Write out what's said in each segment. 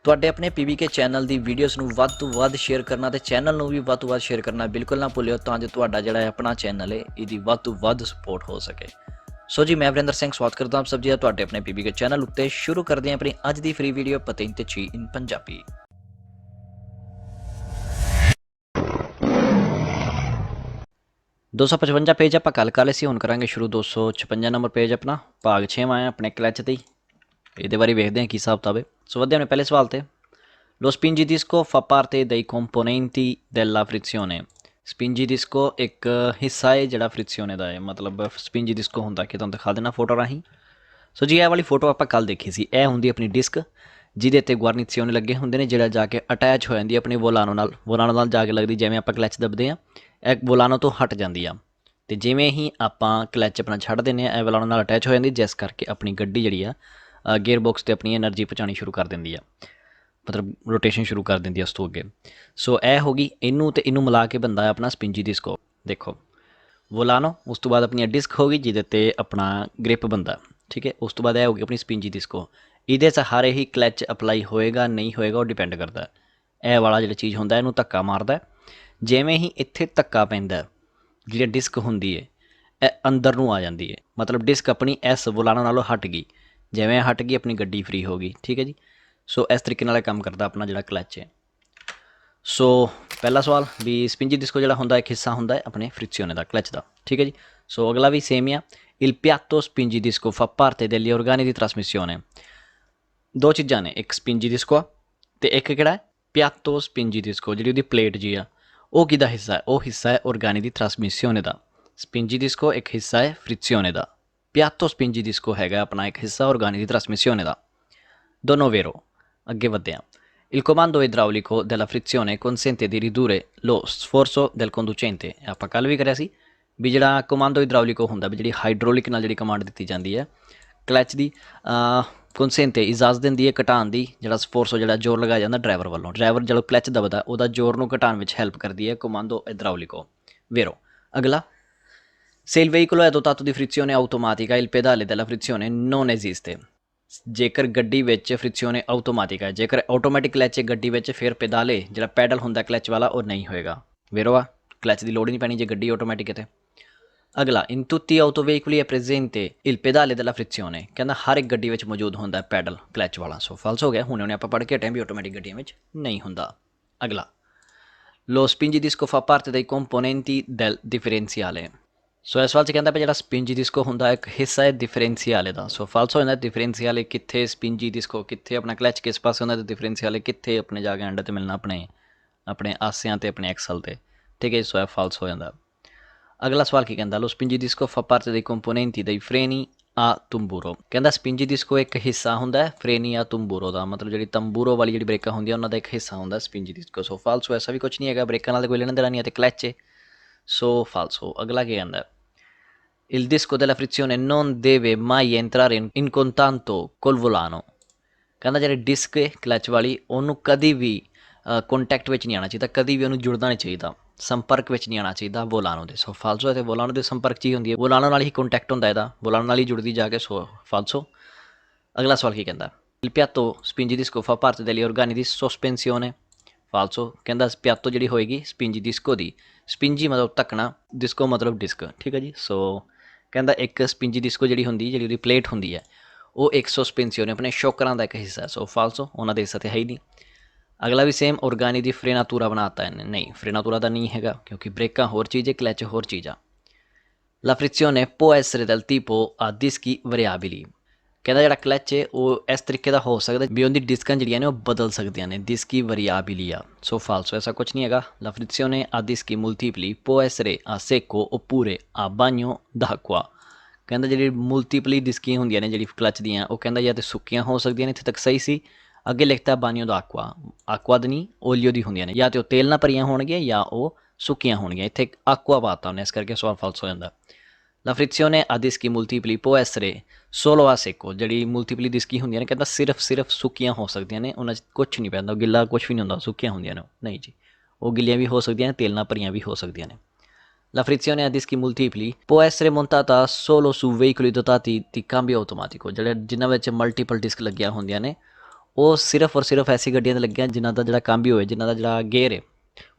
ਤੁਹਾਡੇ ਆਪਣੇ PBK channel ਦੀ videos ਨੂੰ ਵੱਧ ਤੋਂ ਵੱਧ ਸ਼ੇਅਰ ਕਰਨਾ ਤੇ ਚੈਨਲ ਨੂੰ ਵੀ ਵੱਧ ਤੋਂ ਵੱਧ ਸ਼ੇਅਰ ਕਰਨਾ ਬਿਲਕੁਲ ਨਾ ਭੁੱਲਿਓ ਤਾਂ ਜੋ ਤੁਹਾਡਾ ਜਿਹੜਾ ਹੈ ਆਪਣਾ ਚੈਨਲ ਹੈ ਇਹਦੀ ਵੱਧ ਤੋਂ ਵੱਧ ਸਪੋਰਟ ਹੋ ਸਕੇ। ਸੋ ਜੀ ਮੈਂ ਵਰਿੰਦਰ ਸਿੰਘ ਸਵਾਗਤ ਕਰਦਾ ਹਾਂ ਸਭ ਜੀ ਦਾ ਤੁਹਾਡੇ ਆਪਣੇ PBK ਚੈਨਲ ਉੱਤੇ। ਸ਼ੁਰੂ ਕਰਦੇ ਹਾਂ ਆਪਣੀ ਅੱਜ ਦੀ ਫ੍ਰੀ ਵੀਡੀਓ ਪਤਿੰਗ ਤੇ ਚੀ ਇਨ ਪੰਜਾਬੀ। 255 पेज ਆਪਾਂ ਕੱਲ ਕਰ ਲਏ ਸੀ, ਹੁਣ ਕਰਾਂਗੇ ਸ਼ੁਰੂ 256 ਨੰਬਰ ਪੇਜ ਆਪਣਾ ਭਾਗ 6ਵਾਂ ਹੈ ਆਪਣੇ ਕਲਚ ਤੇ ਇਹਦੇ ਬਾਰੇ ਵੇਖਦੇ ਹਾਂ ਕੀ ਹਿਸਾਬ ਕਿਤਾਬ ਹੈ। ਸੋ ਵਧਦੇ ਆਪਣੇ ਪਹਿਲੇ ਸਵਾਲ ਤੇ। Lo spingi disco fa parte dei componenti della frizione। ਸਪਿੰਜੀ ਡਿਸਕੋ ਇੱਕ ਹਿੱਸਾ ਹੈ ਜਿਹੜਾ ਫ੍ਰਿਕਸੀਓਨੇ ਦਾ ਹੈ, ਮਤਲਬ ਸਪਿੰਜੀ ਡਿਸਕੋ ਹੁੰਦਾ ਕਿ ਤੁਹਾਨੂੰ ਦਿਖਾ ਦੇਣਾ ਫੋਟੋ ਰਾਹੀਂ। ਸੋ ਜੀ ਇਹ ਵਾਲੀ ਫੋਟੋ ਆਪਾਂ ਕੱਲ ਦੇਖੀ ਸੀ। ਇਹ ਹੁੰਦੀ ਆਪਣੀ ਡਿਸਕ ਜਿਹਦੇ ਉੱਤੇ ਗੁਆਰਨੀਸੀਓਨੇ ਲੱਗੇ ਹੁੰਦੇ ਨੇ, ਜਿਹੜਾ ਜਾ ਕੇ ਅਟੈਚ ਹੋ ਜਾਂਦੀ ਆਪਣੀ ਵੋਲਾਨੋ ਨਾਲ ਜਾ ਕੇ ਲੱਗਦੀ। ਜਿਵੇਂ ਆਪਾਂ ਕਲਚ ਦੱਬਦੇ ਹਾਂ ਇਹ ਵੋਲਾਨੋ ਤੋਂ ਹਟ ਜਾਂਦੀ ਆ, ਅਤੇ ਜਿਵੇਂ ਹੀ ਆਪਾਂ ਕਲਚ ਆਪਣਾ ਛੱਡ ਦਿੰਦੇ ਹਾਂ ਇਹ ਵੋਲਾਨੋ ਨਾਲ ਅਟੈਚ ਹੋ ਜਾਂਦੀ, ਜਿਸ ਕਰਕੇ ਆਪਣੀ ਗੱਡੀ ਜਿਹੜੀ ਆ ਗੇਅਰ ਬਾਕਸ 'ਤੇ ਆਪਣੀ ਐਨਰਜੀ ਪਹੁੰਚਾਉਣੀ ਸ਼ੁਰੂ ਕਰ ਦਿੰਦੀ ਆ, ਮਤਲਬ ਰੋਟੇਸ਼ਨ ਸ਼ੁਰੂ ਕਰ ਦਿੰਦੀ ਆ ਉਸ ਤੋਂ ਅੱਗੇ। ਸੋ ਇਹ ਹੋ ਗਈ, ਇਹਨੂੰ ਅਤੇ ਇਹਨੂੰ ਮਿਲਾ ਕੇ ਬਣਦਾ ਆਪਣਾ ਸਪਿੰਜੀ ਡਿਸਕੋ। ਦੇਖੋ ਵੋਲਾਨੋ, ਉਸ ਤੋਂ ਬਾਅਦ ਆਪਣੀ ਡਿਸਕ ਹੋ ਗਈ ਜਿਹਦੇ 'ਤੇ ਆਪਣਾ ਗ੍ਰਿਪ ਬਣਦਾ, ਠੀਕ ਹੈ। ਉਸ ਤੋਂ ਬਾਅਦ ਇਹ ਹੋ ਗਈ ਆਪਣੀ ਸਪਿੰਜੀ ਡਿਸਕੋ। ਇਹਦੇ ਸਹਾਰੇ ਹੀ ਕਲਚ ਅਪਲਾਈ ਹੋਏਗਾ ਨਹੀਂ ਹੋਏਗਾ ਉਹ ਡਿਪੈਂਡ ਕਰਦਾ। ਇਹ ਵਾਲਾ ਜਿਹੜਾ ਚੀਜ਼ ਹੁੰਦਾ ਇਹਨੂੰ ਧੱਕਾ ਮਾਰਦਾ, ਜਿਵੇਂ ਹੀ ਇੱਥੇ ਧੱਕਾ ਪੈਂਦਾ ਜਿਹੜੀ ਡਿਸਕ ਹੁੰਦੀ ਹੈ ਇਹ ਅੰਦਰ ਨੂੰ ਆ ਜਾਂਦੀ ਹੈ, ਮਤਲਬ ਡਿਸਕ ਆਪਣੀ ਇਸ ਵੋਲਾਨੋ ਨਾਲੋਂ ਹਟ ਗਈ। ਜਿਵੇਂ ਹਟ ਗਈ ਆਪਣੀ ਗੱਡੀ ਫਰੀ ਹੋ ਗਈ, ਠੀਕ ਹੈ ਜੀ। ਸੋ ਇਸ ਤਰੀਕੇ ਨਾਲ ਕੰਮ ਕਰਦਾ ਆਪਣਾ ਜਿਹੜਾ ਕਲਚ ਹੈ। ਸੋ ਪਹਿਲਾ ਸਵਾਲ ਵੀ ਸਪਿੰਜੀ ਡਿਸਕੋ ਜਿਹੜਾ ਹੁੰਦਾ ਇੱਕ ਹਿੱਸਾ ਹੁੰਦਾ ਹੈ ਆਪਣੇ ਫ੍ਰਿਕਸੀਓਨੇ ਦਾ, ਕਲਚ ਦਾ, ਠੀਕ ਹੈ ਜੀ। ਸੋ ਅਗਲਾ ਵੀ ਸੇਮ ਹੀ ਆ। Il piatto spingi disco fa parte degli organi di trasmissione। ਦੋ ਚੀਜ਼ਾਂ ਨੇ, ਇੱਕ ਸਪਿੰਜੀ ਡਿਸਕੋ ਆ ਅਤੇ ਇੱਕ ਕਿਹੜਾ ਪਿਆਤੋ ਸਪਿੰਜੀ ਡਿਸਕੋ, ਜਿਹੜੀ ਉਹਦੀ ਪਲੇਟ ਜੀ ਆ ਉਹ ਕਿਹਦਾ ਹਿੱਸਾ ਹੈ? ਉਹ ਹਿੱਸਾ ਹੈ ਔਰਗਾਨੀ ਦੀ ਟ੍ਰਾਂਸਮਿਸੀਓਨੇ ਦਾ। ਸਪਿੰਜੀ ਡਿਸਕੋ ਇੱਕ ਹਿੱਸਾ ਹੈ ਫ੍ਰਿਕਸੀਓਨੇ ਦਾ, ਪਿਆਤੋ ਸਪਿੰਜੀ ਡਿਸਕੋ ਹੈਗਾ ਆਪਣਾ ਇੱਕ ਹਿੱਸਾ ਔਰਗਾਨੀ ਦੀ ਟ੍ਰਾਂਸਮਿਸੀਓਨੇ ਦਾ। ਦੋਨੋਂ ਵੇਰੋ। ਅੱਗੇ ਵਧਦੇ ਹਾਂ। Il comando idraulico della frizione consente di ridurre lo sforzo del conducente। ਆਪਾਂ ਕੱਲ੍ਹ ਵੀ ਕਰਿਆ ਸੀ ਵੀ ਜਿਹੜਾ ਕਮਾਂਡੋ ਇਦਰਾਉਲਿਕੋ ਹੁੰਦਾ ਵੀ ਜਿਹੜੀ ਹਾਈਡਰੋਲਿਕ ਨਾਲ ਜਿਹੜੀ ਕਮਾਂਡ ਦਿੱਤੀ ਜਾਂਦੀ ਹੈ ਕਲਚ ਦੀ, ਕਨਸੈਂਟੇ ਇਜਾਜ਼ਤ ਦਿੰਦੀ ਹੈ ਘਟਾਉਣ ਦੀ, ਜਿਹੜਾ ਸਫੋਰਸ ਜਿਹੜਾ ਜ਼ੋਰ ਲਗਾਇਆ ਜਾਂਦਾ ਡਰਾਈਵਰ ਵੱਲੋਂ। ਡਰਾਈਵਰ ਜਦੋਂ ਕਲਚ ਦਬਦਾ ਉਹਦਾ ਜ਼ੋਰ ਨੂੰ ਘਟਾਉਣ ਵਿੱਚ ਹੈਲਪ ਕਰਦੀ ਹੈ ਕਮਾਂਡੋ ਇਦਰਾਉਲਿਕੋ। ਵੇਰੋ। ਅਗਲਾ, se il veicolo è dotato di frizione automatica il pedale della frizione non esiste। ਜੇਕਰ ਗੱਡੀ ਵਿੱਚ ਫ੍ਰਿਕਸੀਓਨੇ ਆਟੋਮੈਟਿਕ ਹੈ, ਜੇਕਰ ਆਟੋਮੈਟਿਕ ਕਲਚ ਹੈ ਗੱਡੀ ਵਿੱਚ, ਫਿਰ ਪੈਦਾਲੇ ਜਿਹੜਾ ਪੈਡਲ ਹੁੰਦਾ ਕਲਚ ਵਾਲਾ ਉਹ ਨਹੀਂ ਹੋਏਗਾ। ਵੇਰੋ ਆ, ਕਲਚ ਦੀ ਲੋੜ ਹੀ ਨਹੀਂ ਪੈਣੀ ਜੇ ਗੱਡੀ ਆਟੋਮੈਟਿਕ ਹੈ ਤੇ। ਅਗਲਾ, in tutti gli autoveicoli è presente il pedale della frizione। ਕਹਿੰਦਾ ਹਰ ਇੱਕ ਗੱਡੀ ਵਿੱਚ ਮੌਜੂਦ ਹੁੰਦਾ ਪੈਡਲ ਕਲਚ ਵਾਲਾ। ਸੋ ਫਾਲਸ ਹੋ ਗਿਆ, ਹੁਣੇ ਆਪਾਂ ਪੜ੍ਹ ਕੇ ਹਟੇ ਵੀ ਆਟੋਮੈਟਿਕ ਗੱਡੀਆਂ ਵਿੱਚ ਨਹੀਂ ਹੁੰਦਾ। ਅਗਲਾ, lo spingi disco fa parte dei componenti del differenziale। ਸੋ ਇਸ ਸਵਾਲ 'ਚ ਕਹਿੰਦਾ ਵੀ ਜਿਹੜਾ ਸਪਿੰਜੀ ਡਿਸਕੋ ਹੁੰਦਾ ਇੱਕ ਹਿੱਸਾ ਹੈ ਡਿਫਰੈਂਸੀਆਲੇ ਦਾ। ਸੋ ਫਾਲਸ ਹੋ ਜਾਂਦਾ, ਡਿਫਰੈਂਸੀਆਲੇ ਕਿੱਥੇ, ਸਪਿੰਜੀ ਡਿਸਕੋ ਕਿੱਥੇ, ਆਪਣਾ ਕਲਚ ਕਿਸ ਪਾਸੇ ਹੁੰਦਾ ਅਤੇ ਡਿਫਰੈਂਸੀਆਲੇ ਕਿੱਥੇ ਆਪਣੇ ਜਾ ਕੇ ਐਂਡ 'ਤੇ ਮਿਲਣਾ ਆਪਣੇ ਆਸਿਆਂ 'ਤੇ ਆਪਣੇ ਐਕਸਲ 'ਤੇ, ਠੀਕ ਹੈ। ਸੋ ਇਹ ਫਾਲਸ ਹੋ ਜਾਂਦਾ। ਅਗਲਾ ਸਵਾਲ ਕੀ ਕਹਿੰਦਾ, ਲੋ ਸਪਿੰਜੀ ਡਿਸਕੋ ਫਾ ਪਾਰਟ ਦੇ ਕੰਪੋਨੈਂਟੀ ਦਈ ਫਰੇਨੀ ਆ ਤੁੰਬੂਰੋ। ਕਹਿੰਦਾ ਸਪਿੰਜੀ ਡਿਸਕੋ ਇੱਕ ਹਿੱਸਾ ਹੁੰਦਾ ਫਰੇਨੀ ਆ ਤੁੰਬੂਰੋ ਦਾ, ਮਤਲਬ ਜਿਹੜੀ ਤੰਬੂਰੋ ਵਾਲੀ ਜਿਹੜੀ ਬ੍ਰੇਕਾਂ ਹੁੰਦੀਆਂ ਉਹਨਾਂ ਦਾ ਇੱਕ ਹਿੱਸਾ ਹੁੰਦਾ ਸਪਿੰਜੀ ਡਿਸਕੋ। ਸੋ ਫਾਲਸ ਹੋ, ਐਸਾ ਵੀ ਕੁਛ ਨਹੀਂ ਹੈਗਾ, ਬ੍ਰੇਕਾਂ ਨਾਲ ਕੋਈ ਲੈਣਾ ਦੇਣਾ ਨਹੀਂ ਹੈ ਅਤੇ ਕਲਚ ਹੈ। ਸੋ ਫਾਲਸ ਹੋ। ਅਗਲਾ ਕੀ ਕਹਿੰਦਾ, il disco della frizione non deve mai entrare in contatto col volano। ਕਹਿੰਦਾ ਜਿਹੜੀ ਡਿਸਕ ਹੈ ਕਲਚ ਵਾਲੀ ਉਹਨੂੰ ਕਦੀ ਵੀ ਕੰਟੈਕਟ ਵਿੱਚ ਨਹੀਂ ਆਉਣਾ ਚਾਹੀਦਾ, ਕਦੀ ਵੀ ਉਹਨੂੰ ਜੁੜਨਾ ਨਹੀਂ ਚਾਹੀਦਾ, ਸੰਪਰਕ ਵਿੱਚ ਨਹੀਂ ਆਉਣਾ ਚਾਹੀਦਾ ਵੋਲਾਨੋ ਦੇ। ਸੋ ਫਾਲਸੋ ਹੈ, ਅਤੇ ਵੋਲਾਨੋ ਦੇ ਸੰਪਰਕ 'ਚ ਹੀ ਹੁੰਦੀ ਹੈ, ਵੋਲਾਨੋ ਨਾਲ ਹੀ ਕੰਟੈਕਟ ਹੁੰਦਾ ਇਹਦਾ, ਵੋਲਾਨੋ ਨਾਲ ਹੀ ਜੁੜਦੀ ਜਾ ਕੇ। ਸੋ ਫਾਲਸੋ। ਅਗਲਾ ਸਵਾਲ ਕੀ ਕਹਿੰਦਾ, il piatto spingi disco fa parte degli organi di sospensione। ਫਾਲਸੋ। ਕਹਿੰਦਾ ਪਿਆਤੋ ਜਿਹੜੀ ਹੋਏਗੀ ਸਪਿੰਜੀ ਡਿਸਕੋ ਦੀ, ਸਪਿੰਜੀ ਮਤਲਬ ਢੱਕਣਾ, ਡਿਸਕੋ ਮਤਲਬ ਡਿਸਕ, ਠੀਕ ਹੈ ਜੀ। ਸੋ ਕਹਿੰਦਾ ਇੱਕ ਸਪਿੰਜੀ ਡਿਸਕੋ ਜਿਹੜੀ ਹੁੰਦੀ, ਜਿਹੜੀ ਉਹਦੀ ਪਲੇਟ ਹੁੰਦੀ ਹੈ ਉਹ ਇੱਕ ਸਸਪੈਂਸੀਓਨੇ ਆਪਣੇ ਸ਼ੋਕਰਾਂ ਦਾ ਇੱਕ ਹਿੱਸਾ। ਸੋ ਫਾਲਸੋ, ਉਹਨਾਂ ਦੇ ਹਿੱਸਾ ਤੇ ਹੈ ਹੀ ਨਹੀਂ। ਅਗਲਾ ਵੀ ਸੇਮ, ਔਰਗਾਨੀ ਦੀ ਫਰੇਨਾਤੂਰਾ ਬਣਾਤਾ ਇਹਨੇ, ਨਹੀਂ ਫਰੇਨਾਤੂਰਾ ਦਾ ਨਹੀਂ ਹੈਗਾ ਕਿਉਂਕਿ ਬ੍ਰੇਕਾਂ ਹੋਰ ਚੀਜ਼ ਹੈ, ਕਲਚ ਹੋਰ ਚੀਜ਼ ਆ। ਲਾ ਫ੍ਰਿzione può essere del tipo a dischi variabili। ਕਹਿੰਦਾ ਜਿਹੜਾ ਕਲਚ ਹੈ ਉਹ ਇਸ ਤਰੀਕੇ ਦਾ ਹੋ ਸਕਦਾ ਵੀ ਉਹਦੀ ਡਿਸਕਾਂ ਜਿਹੜੀਆਂ ਨੇ ਉਹ ਬਦਲ ਸਕਦੀਆਂ ਨੇ, ਡਿਸਕੀ ਵਰੀਆਬਿਲੀ ਆ। ਸੋ ਫਾਲਸੋ, ਐਸਾ ਕੁਛ ਨਹੀਂ ਹੈਗਾ। ਲਾ frizione a dischi multipli può essere a secco oppure a bagno d'acqua। ਕਹਿੰਦਾ ਜਿਹੜੀ ਮਲਟੀਪਲੀ ਡਿਸਕੀਆਂ ਹੁੰਦੀਆਂ ਨੇ ਜਿਹੜੀ ਕਲਚ ਦੀਆਂ, ਉਹ ਕਹਿੰਦਾ ਜਾਂ ਤਾਂ ਸੁੱਕੀਆਂ ਹੋ ਸਕਦੀਆਂ ਨੇ, ਇੱਥੇ ਤੱਕ ਸਹੀ ਸੀ। ਅੱਗੇ ਲਿਖਤਾ ਬਾਨੀਓ ਦਾ ਆਕਵਾ, ਆਕਵਾ ਦੀ ਨਹੀਂ ਓਲੀਓ ਦੀ ਹੁੰਦੀਆਂ ਨੇ, ਜਾਂ ਤਾਂ ਉਹ ਤੇਲ ਨਾਲ ਭਰੀਆਂ ਹੋਣਗੀਆਂ ਜਾਂ ਉਹ ਸੁੱਕੀਆਂ ਹੋਣਗੀਆਂ, ਇੱਥੇ ਆਕਵਾ ਪਾਤਾ ਉਹਨੇ, ਇਸ ਕਰਕੇ ਸਵਾਲ ਫਾਲਸ ਹੋ ਜਾਂਦਾ। ਲਾ frizione a dischi multipli può essere solo a secco। ਜਿਹੜੀ ਮਲਟੀਪਲੀ ਡਿਸਕੀ ਹੁੰਦੀਆਂ ਨੇ ਕਹਿੰਦਾ ਸਿਰਫ ਸੁੱਕੀਆਂ ਹੋ ਸਕਦੀਆਂ ਨੇ, ਉਹਨਾਂ 'ਚ ਕੁਛ ਨਹੀਂ ਪੈਂਦਾ, ਗਿੱਲਾ ਕੁਛ ਵੀ ਨਹੀਂ ਹੁੰਦਾ, ਸੁੱਕੀਆਂ ਹੁੰਦੀਆਂ ਨੇ। ਨਹੀਂ ਜੀ, ਉਹ ਗਿੱਲੀਆਂ ਵੀ ਹੋ ਸਕਦੀਆਂ ਨੇ, ਤੇਲ ਨਾਲ ਭਰੀਆਂ ਵੀ ਹੋ ਸਕਦੀਆਂ ਨੇ। La frizione a dischi multipli può essere montata solo su veicoli dotati di cambio automatico। ਜਿਹੜੇ ਜਿਨ੍ਹਾਂ ਵਿੱਚ ਮਲਟੀਪਲ ਡਿਸਕ ਲੱਗੀਆਂ ਹੁੰਦੀਆਂ ਨੇ ਉਹ ਸਿਰਫ ਔਰ ਸਿਰਫ ਐਸੀ ਗੱਡੀਆਂ 'ਤੇ ਲੱਗੀਆਂ ਜਿਨ੍ਹਾਂ ਦਾ ਜਿਹੜਾ ਕਾਂਬੀਓ ਹੈ, ਜਿਨ੍ਹਾਂ ਦਾ ਜਿਹੜਾ ਗੇਅਰ ਹੈ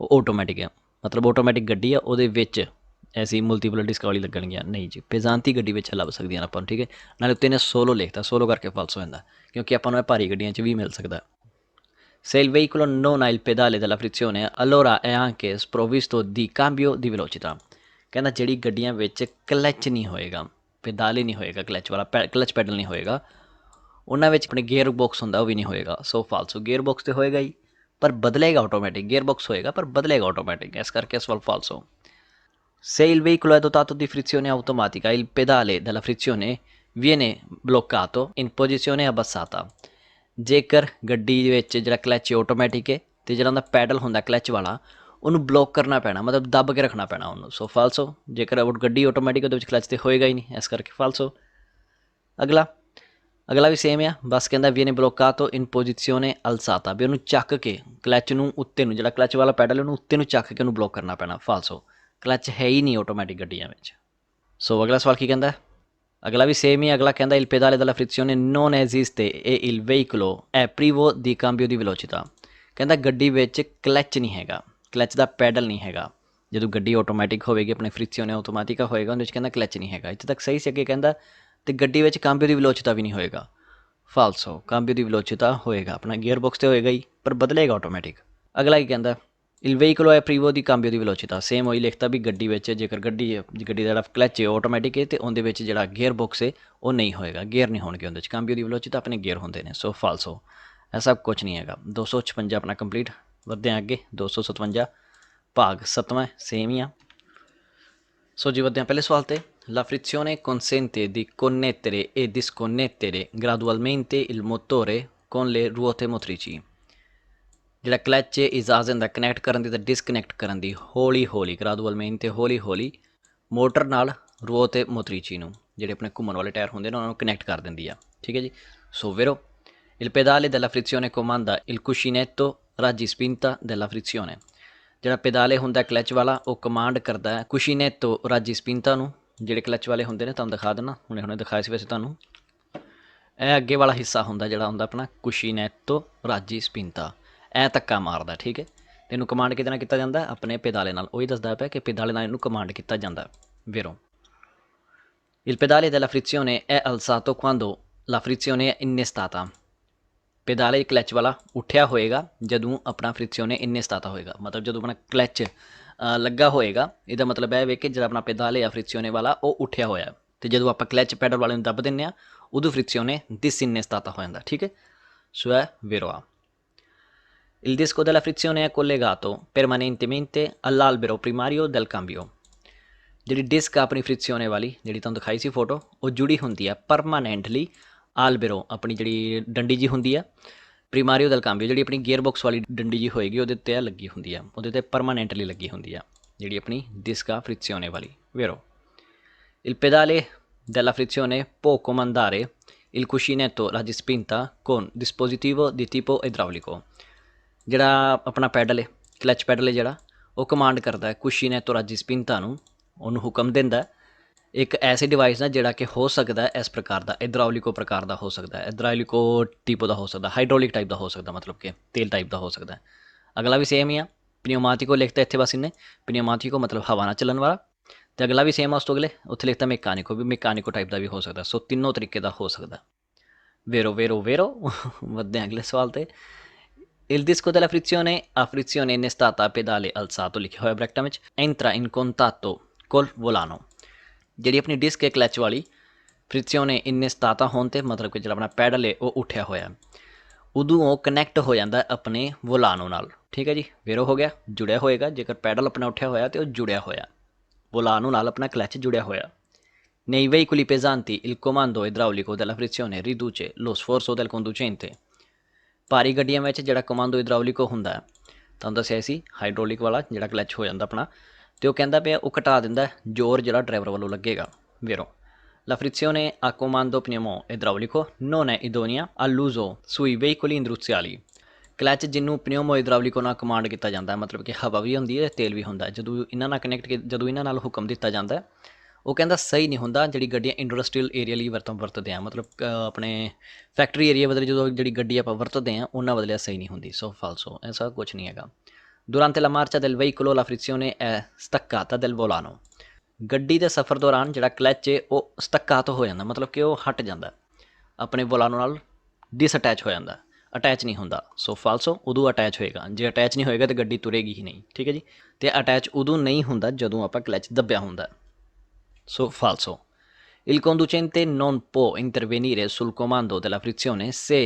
ਉਹ ਆਟੋਮੈਟਿਕ ਹੈ। ਮਤਲਬ ਆਟੋਮੈਟਿਕ ਗੱਡੀ ਆ, ਉਹਦੇ ਵਿੱਚ ਐਸੀ ਮਲਟੀਪਲ ਡਿਸਕ ਵਾਲੀ ਲੱਗਣਗੀਆਂ ਨਹੀਂ ਜੀ। ਪੇਜ਼ਾਂਤੀ ਗੱਡੀ ਵਿੱਚ ਲੱਭ ਸਕਦੀਆਂ ਨੇ ਆਪਾਂ ਨੂੰ, ਠੀਕ ਹੈ। ਨਾਲੇ ਉੱਤੇ ਨੇ ਸੋਲੋ ਲਿਖਤਾ, ਸੋਲੋ ਕਰਕੇ ਫਾਲਸ ਹੋ ਜਾਂਦਾ, ਕਿਉਂਕਿ ਆਪਾਂ ਨੂੰ ਇਹ ਭਾਰੀ ਗੱਡੀਆਂ 'ਚ ਵੀ ਮਿਲ ਸਕਦਾ। Se il veicolo non ha il pedale della frizione, allora è anche sprovvisto di cambio di velocità। ਕਹਿੰਦਾ ਜਿਹੜੀ ਗੱਡੀਆਂ ਵਿੱਚ ਕਲਚ ਨਹੀਂ ਹੋਏਗਾ, ਪੈਦਾਲੇ ਨਹੀਂ ਹੋਏਗਾ, ਕਲਚ ਵਾਲਾ ਕਲਚ ਪੈਡਲ ਨਹੀਂ ਹੋਏਗਾ, ਉਹਨਾਂ ਵਿੱਚ ਆਪਣੇ ਗੇਅਰ ਬਾਕਸ ਹੁੰਦਾ ਉਹ ਵੀ ਨਹੀਂ ਹੋਏਗਾ। ਸੋ ਫਾਲਸੋ, ਗੇਅਰ ਬਾਕਸ ਤੇ ਹੋਏਗਾ ਹੀ ਪਰ ਬਦਲੇਗਾ ਆਟੋਮੈਟਿਕ, ਗੇਅਰ ਬਾਕਸ ਹੋਏਗਾ ਪਰ ਬਦਲੇਗਾ ਆਟੋਮੈਟਿਕ, ਇਸ ਕਰਕੇ ਇਸ ਵੱਲ ਫਾਲਸੋ। Se il veicolo è dotato di frizione automatica, il pedale della frizione viene bloccato in posizione abbassata। ਜੇਕਰ ਗੱਡੀ ਵਿੱਚ ਜਿਹੜਾ ਕਲਚ ਆਟੋਮੈਟਿਕ ਹੈ ਅਤੇ ਜਿਹੜਾ ਉਹਦਾ ਪੈਡਲ ਹੁੰਦਾ ਕਲਚ ਵਾਲਾ, ਉਹਨੂੰ ਬਲੋਕ ਕਰਨਾ ਪੈਣਾ, ਮਤਲਬ ਦੱਬ ਕੇ ਰੱਖਣਾ ਪੈਣਾ ਉਹਨੂੰ। ਸੋ ਫਾਲਸੋ, ਜੇਕਰ ਗੱਡੀ ਆਟੋਮੈਟਿਕ ਉਹਦੇ ਵਿੱਚ ਕਲਚ ਤੇ ਹੋਏਗਾ ਹੀ ਨਹੀਂ, ਇਸ ਕਰਕੇ ਫਾਲਸੋ। ਅਗਲਾ ਵੀ ਸੇਮ ਆ, ਬਸ ਕਹਿੰਦਾ ਵਿene bloccato in posizione alzata, ਵੀ ਉਹਨੂੰ ਚੱਕ ਕੇ ਕਲਚ ਨੂੰ ਉੱਤੇ ਨੂੰ, ਜਿਹੜਾ ਕਲਚ ਵਾਲਾ ਪੈਡਲ ਉਹਨੂੰ ਉੱਤੇ ਨੂੰ ਚੱਕ ਕੇ ਉਹਨੂੰ ਬਲੋਕ ਕਰਨਾ ਪੈਣਾ। ਫਾਲਸੋ, ਕਲਚ ਹੈ ਹੀ ਨਹੀਂ ਆਟੋਮੈਟਿਕ ਗੱਡੀਆਂ ਵਿੱਚ। ਸੋ ਅਗਲਾ ਸਵਾਲ ਕੀ ਕਹਿੰਦਾ? ਅਗਲਾ ਵੀ ਸੇਮ ਹੀ। ਅਗਲਾ ਕਹਿੰਦਾ il pedale della frizione non esiste e il veicolo è privo di cambio di velocità। ਕਹਿੰਦਾ ਗੱਡੀ ਵਿੱਚ ਕਲਚ ਨਹੀਂ ਹੈਗਾ, ਕਲਚ ਦਾ ਪੈਡਲ ਨਹੀਂ ਹੈਗਾ। ਜਦੋਂ ਗੱਡੀ ਆਟੋਮੈਟਿਕ ਹੋਵੇਗੀ, ਆਪਣੇ ਫ੍ਰਿਕਸੀਓਨੇ ਆਟੋਮੈਟਿਕਾ ਹੋਏਗਾ, ਉਹਦੇ ਵਿੱਚ ਕਹਿੰਦਾ ਕਲਚ ਨਹੀਂ ਹੈਗਾ। ਇੱਥੇ ਤੱਕ ਸਹੀ ਸੀ। ਅੱਗੇ ਕਹਿੰਦਾ ਅਤੇ ਗੱਡੀ ਵਿੱਚ ਕਾਂਬੀਓ ਦੀ ਵਿਲੋਚਿਤਾ ਵੀ ਨਹੀਂ ਹੋਏਗਾ। ਫਾਲਸੋ, ਕਾਂਬੀਓ ਦੀ ਵਿਲੋਚਿਤਾ ਹੋਏਗਾ, ਆਪਣਾ ਗੀਅਰ ਬਾਕਸ ਤੇ ਹੋਏਗਾ ਹੀ ਪਰ ਬਦਲੇਗਾ ਆਟੋਮੈਟਿਕ। ਅਗਲਾ ਕੀ ਕਹਿੰਦਾ? il veicolo è privo di cambio di velocità। Same ਉਹੀ ਲਿਖਤਾ ਵੀ ਗੱਡੀ ਵਿੱਚ ਜੇਕਰ ਗੱਡੀ ਦਾ ਜਿਹੜਾ ਕਲਚ ਹੈ ਆਟੋਮੈਟਿਕ ਹੈ ਅਤੇ ਉਹਦੇ ਵਿੱਚ ਜਿਹੜਾ ਗੇਅਰ ਬਾਕਸ ਹੈ ਉਹ ਨਹੀਂ ਹੋਏਗਾ, ਗੇਅਰ ਨਹੀਂ ਹੋਣਗੇ ਉਹਦੇ 'ਚ। ਕਾਂਬੀਓ ਦੀ ਵਿਲੋਚਿਤਾ ਆਪਣੇ ਗੇਅਰ ਹੁੰਦੇ ਨੇ। ਸੋ ਫਾਲਸੋ, ਐਸਾ ਕੁਛ ਨਹੀਂ ਹੈਗਾ। 256 ਆਪਣਾ ਕੰਪਲੀਟ। ਵਧਦੇ ਹਾਂ ਅੱਗੇ। 257 ਭਾਗ 7ਵਾਂ ਸੇਮ ਹੀ ਆ। ਸੋ ਜੀ ਵਧਦੇ ਹਾਂ ਪਹਿਲੇ ਸਵਾਲ 'ਤੇ। La frizione consente di connettere e disconnettere gradualmente il motore con le ruote motrici। ਜਿਹੜਾ ਕਲੱਚ ਹੈ ਇਜਾਜ਼ਤ ਦਿੰਦਾ ਕਨੈਕਟ ਕਰਨ ਦੀ ਅਤੇ ਡਿਸਕਨੈਕਟ ਕਰਨ ਦੀ, ਹੌਲੀ ਹੌਲੀ, ਗ੍ਰੈਜੂਅਲਮੈਂਟ ਹੌਲੀ ਹੌਲੀ ਮੋਟਰ ਨਾਲ ਰੋ ਅਤੇ ਮੋਤਰੀਚੀ ਨੂੰ, ਜਿਹੜੇ ਆਪਣੇ ਘੁੰਮਣ ਵਾਲੇ ਟਾਇਰ ਹੁੰਦੇ ਨੇ ਉਹਨਾਂ ਨੂੰ ਕਨੈਕਟ ਕਰ ਦਿੰਦੀ ਆ, ਠੀਕ ਹੈ ਜੀ। ਸੋ ਵੇਰੋ il pedale della frizione comanda il cuscinetto raggi spinta della frizione। ਜਿਹੜਾ ਪੈਦਾਲੇ ਹੁੰਦਾ ਕਲਚ ਵਾਲਾ ਉਹ ਕਮਾਂਡ ਕਰਦਾ ਹੈ ਕੁਸ਼ੀਨੈਤੋ ਰਾਜੀ ਸਪਿੰਤਾ ਨੂੰ। ਜਿਹੜੇ ਕਲਚ ਵਾਲੇ ਹੁੰਦੇ ਨੇ ਤੁਹਾਨੂੰ ਦਿਖਾ ਦੇਣਾ, ਹੁਣੇ ਦਿਖਾਇਆ ਸੀ ਵੈਸੇ ਤੁਹਾਨੂੰ। ਇਹ ਅੱਗੇ ਵਾਲਾ ਹਿੱਸਾ ਹੁੰਦਾ ਜਿਹੜਾ ਹੁੰਦਾ ਆਪਣਾ ਕੁਸ਼ੀਨੈਤੋ ਰਾਜੀ ਸਪਿੰਤਾ, ਐ ਧੱਕਾ ਮਾਰਦਾ, ਠੀਕ ਹੈ। ਅਤੇ ਇਹਨੂੰ ਕਮਾਂਡ ਕਿਹਦੇ ਨਾਲ ਕੀਤਾ ਜਾਂਦਾ? ਆਪਣੇ ਪੈਦਾਲੇ ਨਾਲ। ਉਹੀ ਦੱਸਦਾ ਪਿਆ ਕਿ ਪੈਦਾਲੇ ਨਾਲ ਇਹਨੂੰ ਕਮਾਂਡ ਕੀਤਾ ਜਾਂਦਾ। ਵੇਰੋ il pedale della frizione è alzato quando la frizione è innestata। ਪੈਦਾਲੇ clutch ਵਾਲਾ ਉੱਠਿਆ ਹੋਏਗਾ ਜਦੋਂ ਆਪਣਾ ਫ੍ਰਿਕਸੀਓਨੇ innestata ਹੋਏਗਾ, ਮਤਲਬ ਜਦੋਂ ਆਪਣਾ ਕਲਚ ਲੱਗਾ ਹੋਏਗਾ। ਇਹਦਾ ਮਤਲਬ ਇਹ ਵੇ ਕਿ ਜਿਹੜਾ ਆਪਣਾ ਪੈਦਾਲੇ ਆ ਫ੍ਰਿਕਸੀਓਨੇ ਵਾਲਾ ਉਹ ਉੱਠਿਆ ਹੋਇਆ, ਅਤੇ ਜਦੋਂ ਆਪਾਂ ਕਲਚ ਪੈਡਲ ਵਾਲੇ ਨੂੰ ਦੱਬ ਦਿੰਦੇ ਹਾਂ ਉਦੋਂ ਫ੍ਰਿਕਸੀਓਨੇ disinnestate ਹੋ ਜਾਂਦਾ, ਠੀਕ ਹੈ। ਸੋ ਇਹ ਵੇਰੋ ਆ। Il disco della frizione è collegato permanentemente all'albero primario del cambio। ਜਿਹੜੀ ਡਿਸਕ ਆਪਣੀ ਫ੍ਰਿਕਸੀਓਨੇ ਵਾਲੀ ਜਿਹੜੀ ਤੁਹਾਨੂੰ ਦਿਖਾਈ ਸੀ ਫੋਟੋ, ਉਹ ਜੁੜੀ ਹੁੰਦੀ ਹੈ ਪਰਮਾਨੈਂਟਲੀ ਆਲਬੇਰੋ, ਆਪਣੀ ਜਿਹੜੀ ਡੰਡੀ ਜੀ ਹੁੰਦੀ ਆ, ਪ੍ਰੀਮਾਰੀਓ ਦਲ ਕਾਂਬੀਓ ਜਿਹੜੀ ਆਪਣੀ ਗੇਅਰ ਬਾਕਸ ਵਾਲੀ ਡੰਡੀ ਜੀ ਹੋਏਗੀ ਉਹਦੇ ਉੱਤੇ ਲੱਗੀ ਹੁੰਦੀ ਆ, ਉਹਦੇ 'ਤੇ ਪਰਮਾਨੈਂਟਲੀ ਲੱਗੀ ਹੁੰਦੀ ਆ ਜਿਹੜੀ ਆਪਣੀ ਡਿਸਕ ਆ ਫ੍ਰਿਕਸੀਓਨੇ ਵਾਲੀ। ਵੇਰੋ il pedale della frizione può comandare il cuscinetto raggi spinta con dispositivo di tipo idraulico। ਜਿਹੜਾ ਆਪਣਾ ਪੈਡਲ ਹੈ, ਕਲਚ ਪੈਡਲ ਹੈ ਜਿਹੜਾ, ਉਹ ਕਮਾਂਡ ਕਰਦਾ ਹੈ ਕੁਸ਼ੀਨੈਤੋ ਰਾਜੀ ਸਪਿੰਤਾ ਨੂੰ, ਉਹਨੂੰ ਹੁਕਮ ਦਿੰਦਾ ਇੱਕ ਐਸੇ ਡਿਵਾਈਸ ਨਾਲ ਜਿਹੜਾ ਕਿ ਹੋ ਸਕਦਾ ਇਸ ਪ੍ਰਕਾਰ ਦਾ, ਇਦਰਾਉਲਿਕੋ ਪ੍ਰਕਾਰ ਦਾ ਹੋ ਸਕਦਾ, ਇਦਰਾਉਲਿਕੋ ਟਿਪੋ ਦਾ ਹੋ ਸਕਦਾ, ਹਾਈਡ੍ਰੋਲਿਕ ਟਾਈਪ ਦਾ ਹੋ ਸਕਦਾ, ਮਤਲਬ ਕਿ ਤੇਲ ਟਾਈਪ ਦਾ ਹੋ ਸਕਦਾ। ਅਗਲਾ ਵੀ ਸੇਮ ਹੀ ਆ। ਪਨਿਊਮਾਟਿਕੋ ਲਿਖਤਾ ਇੱਥੇ ਬਸ ਇਹਨੇ, ਪਨਿਊਮਾਟਿਕੋ ਮਤਲਬ ਹਵਾ ਨਾਲ ਚੱਲਣ ਵਾਲਾ। ਅਤੇ ਅਗਲਾ ਵੀ ਸੇਮ ਆ ਉਸ ਤੋਂ ਅਗਲੇ, ਉੱਥੇ ਲਿਖਤਾ ਮੈਕਾਨਿਕੋ, ਵੀ ਮੈਕਾਨਿਕੋ ਟਾਈਪ ਦਾ ਵੀ ਹੋ ਸਕਦਾ। ਸੋ ਤਿੰਨੋਂ ਤਰੀਕੇ ਦਾ ਹੋ ਸਕਦਾ। ਵੇਰੋ ਵੇਰੋ ਵੇਰੋ। ਵੱਧਦੇ ਹਾਂ ਅਗਲੇ ਸਵਾਲ 'ਤੇ। Il disco della frizione a frizione innestata a pedale alzato ਲਿਖਿਆ ਹੋਇਆ ਬ੍ਰੈਕਟਾਂ ਵਿੱਚ entra in contatto col volano। ਜਿਹੜੀ ਆਪਣੀ ਡਿਸਕ ਹੈ ਕਲਚ ਵਾਲੀ, ਫ੍ਰਿਕਸੀਓਨੇ innestata ਹੋਣ 'ਤੇ ਮਤਲਬ ਕਿ ਜਿਹੜਾ ਆਪਣਾ ਪੈਡਲ ਹੈ ਉਹ ਉੱਠਿਆ ਹੋਇਆ, ਉਦੋਂ ਉਹ ਕਨੈਕਟ ਹੋ ਜਾਂਦਾ ਆਪਣੇ ਵੋਲਾਨੋ ਨਾਲ, ਠੀਕ ਹੈ ਜੀ। ਵੇਰੋ ਹੋ ਗਿਆ, ਜੁੜਿਆ ਹੋਏਗਾ। ਜੇਕਰ ਪੈਡਲ ਆਪਣਾ ਉੱਠਿਆ ਹੋਇਆ ਅਤੇ ਉਹ ਜੁੜਿਆ ਹੋਇਆ ਵੋਲਾਨੋ ਨਾਲ, ਆਪਣਾ ਕਲਚ ਜੁੜਿਆ ਹੋਇਆ। Nei veicoli pesanti il comando idraulico della frizione riduce lo sforzo del conducente। ਭਾਰੀ ਗੱਡੀਆਂ ਵਿੱਚ ਜਿਹੜਾ ਕਮਾਂਡੋ ਇਦਰਾਉਲਿਕੋ ਹੁੰਦਾ, ਤੁਹਾਨੂੰ ਦੱਸਿਆ ਸੀ ਹਾਈਡ੍ਰੋਲਿਕ ਵਾਲਾ ਜਿਹੜਾ ਕਲਚ ਹੋ ਜਾਂਦਾ ਆਪਣਾ, ਅਤੇ ਉਹ ਕਹਿੰਦਾ ਪਿਆ ਉਹ ਘਟਾ ਦਿੰਦਾ ਜ਼ੋਰ ਜਿਹੜਾ ਡਰਾਈਵਰ ਵੱਲੋਂ ਲੱਗੇਗਾ। ਵੇਰੋ la frizione a comando pneumo idraulico non è idonea all'uso sui veicoli industriali। Clutch ਜਿਹਨੂੰ ਪਨਿਊਮੋ ਇਦਰਾਉਲਿਕੋ ਨਾਲ ਕਮਾਂਡ ਕੀਤਾ ਜਾਂਦਾ, ਮਤਲਬ ਕਿ ਹਵਾ ਵੀ ਹੁੰਦੀ ਹੈ ਤੇਲ ਵੀ ਹੁੰਦਾ। ਜਦੋਂ ਇਹਨਾਂ ਨਾਲ ਕਨੈਕਟ, ਜਦੋਂ ਇਹਨਾਂ ਨਾਲ ਹੁਕਮ ਦਿੱਤਾ ਜਾਂਦਾ ਉਹ ਕਹਿੰਦਾ ਸਹੀ ਨਹੀਂ ਹੁੰਦਾ ਜਿਹੜੀ ਗੱਡੀਆਂ ਇੰਡਸਟਰੀਅਲ ਏਰੀਆ ਲਈ ਵਰਤਦੇ ਆ, ਮਤਲਬ ਆਪਣੇ ਫੈਕਟਰੀ ਏਰੀਆ ਬਦਲੇ ਜਦੋਂ ਜਿਹੜੀ ਗੱਡੀ ਆਪਾਂ ਵਰਤਦੇ ਆ ਉਹਨਾਂ ਬਦਲੇ ਸਹੀ ਨਹੀਂ ਹੁੰਦੀ। ਸੋ ਫਾਲਸੋ, ਐਸਾ ਕੁਝ ਨਹੀਂ ਹੈਗਾ। Durante la marcia del veicolo la frizione è staccata del volano। ਗੱਡੀ ਦੇ ਸਫ਼ਰ ਦੌਰਾਨ ਜਿਹੜਾ ਕਲੱਚ ਹੈ ਉਹ ਸਟੱਕਾਟ ਹੋ ਜਾਂਦਾ, ਮਤਲਬ ਕਿ ਉਹ ਹਟ ਜਾਂਦਾ, ਆਪਣੇ ਵੋਲਾਨੋ ਨਾਲ ਡਿਸਅਟੈਚ ਹੋ ਜਾਂਦਾ, ਅਟੈਚ ਨਹੀਂ ਹੁੰਦਾ। ਸੋ ਫਾਲਸੋ, ਉਦੋਂ ਅਟੈਚ ਹੋਏਗਾ, ਜੇ ਅਟੈਚ ਨਹੀਂ ਹੋਏਗਾ ਤਾਂ ਗੱਡੀ ਤੁਰੇਗੀ ਹੀ ਨਹੀਂ, ਠੀਕ ਹੈ ਜੀ। ਅਤੇ ਅਟੈਚ ਉਦੋਂ ਨਹੀਂ ਹੁੰਦਾ ਜਦੋਂ ਆਪਾਂ ਕਲੱਚ ਦੱਬਿਆ ਹੁੰਦਾ। ਸੋ ਫਾਲਸੋ। Il conducente non può intervenire sul comando della frizione se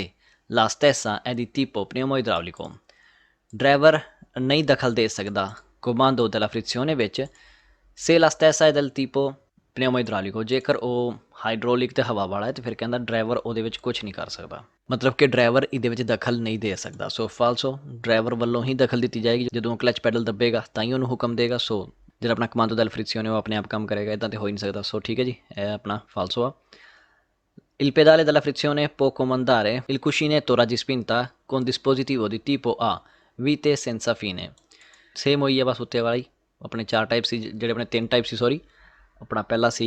la stessa è di tipo pneumoidraulico। Driver ਨਹੀਂ ਦਖਲ ਦੇ ਸਕਦਾ ਕਮਾਂਡੋ della frizione ਵਿੱਚ se la stessa è del tipo pneumoidraulico। ਜੇਕਰ ਉਹ ਹਾਈਡਰੋਲਿਕ ਤੇ ਹਵਾ ਵਾਲਾ ਹੈ ਤਾਂ ਫਿਰ ਕਹਿੰਦਾ ਡਰਾਈਵਰ ਉਹਦੇ ਵਿੱਚ ਕੁਝ ਨਹੀਂ ਕਰ ਸਕਦਾ, ਮਤਲਬ ਕਿ ਡਰਾਈਵਰ ਇਹਦੇ ਵਿੱਚ ਦਖਲ ਨਹੀਂ ਦੇ ਸਕਦਾ। ਸੋ ਫਾਲਸੋ, ਡਰਾਈਵਰ ਵੱਲੋਂ ਹੀ ਦਖਲ ਦਿੱਤੀ ਜਾਏਗੀ, ਜਦੋਂ ਕਲਚ ਪੈਡਲ ਦੱਬੇਗਾ ਤਾਂ ਹੀ ਉਹਨੂੰ ਹੁਕਮ ਦੇਗਾ। ਸੋ ਜਿਹੜਾ ਆਪਣਾ ਕਮਾਂਡੋ della frizione ਉਹ ਆਪਣੇ ਆਪ ਕੰਮ ਕਰੇਗਾ, ਇੱਦਾਂ ਤਾਂ ਹੋ ਹੀ ਨਹੀਂ ਸਕਦਾ। ਸੋ ਠੀਕ ਹੈ ਜੀ, ਇਹ ਆਪਣਾ ਫਾਲਸੋ ਆ। Il pedale della frizione può comandare il cuscinetto raggespinta con dispositivo di tipo A, vite senza fine। Same ਹੋਈ ਹੈ ਬਸ ਉੱਤੇ ਵਾਲੀ, ਆਪਣੇ 4 ਟਾਈਪ ਸੀ, ਜਿਹੜੇ ਆਪਣੇ 3 ਟਾਈਪ ਸੀ ਸੌਰੀ। ਆਪਣਾ ਪਹਿਲਾ ਸੀ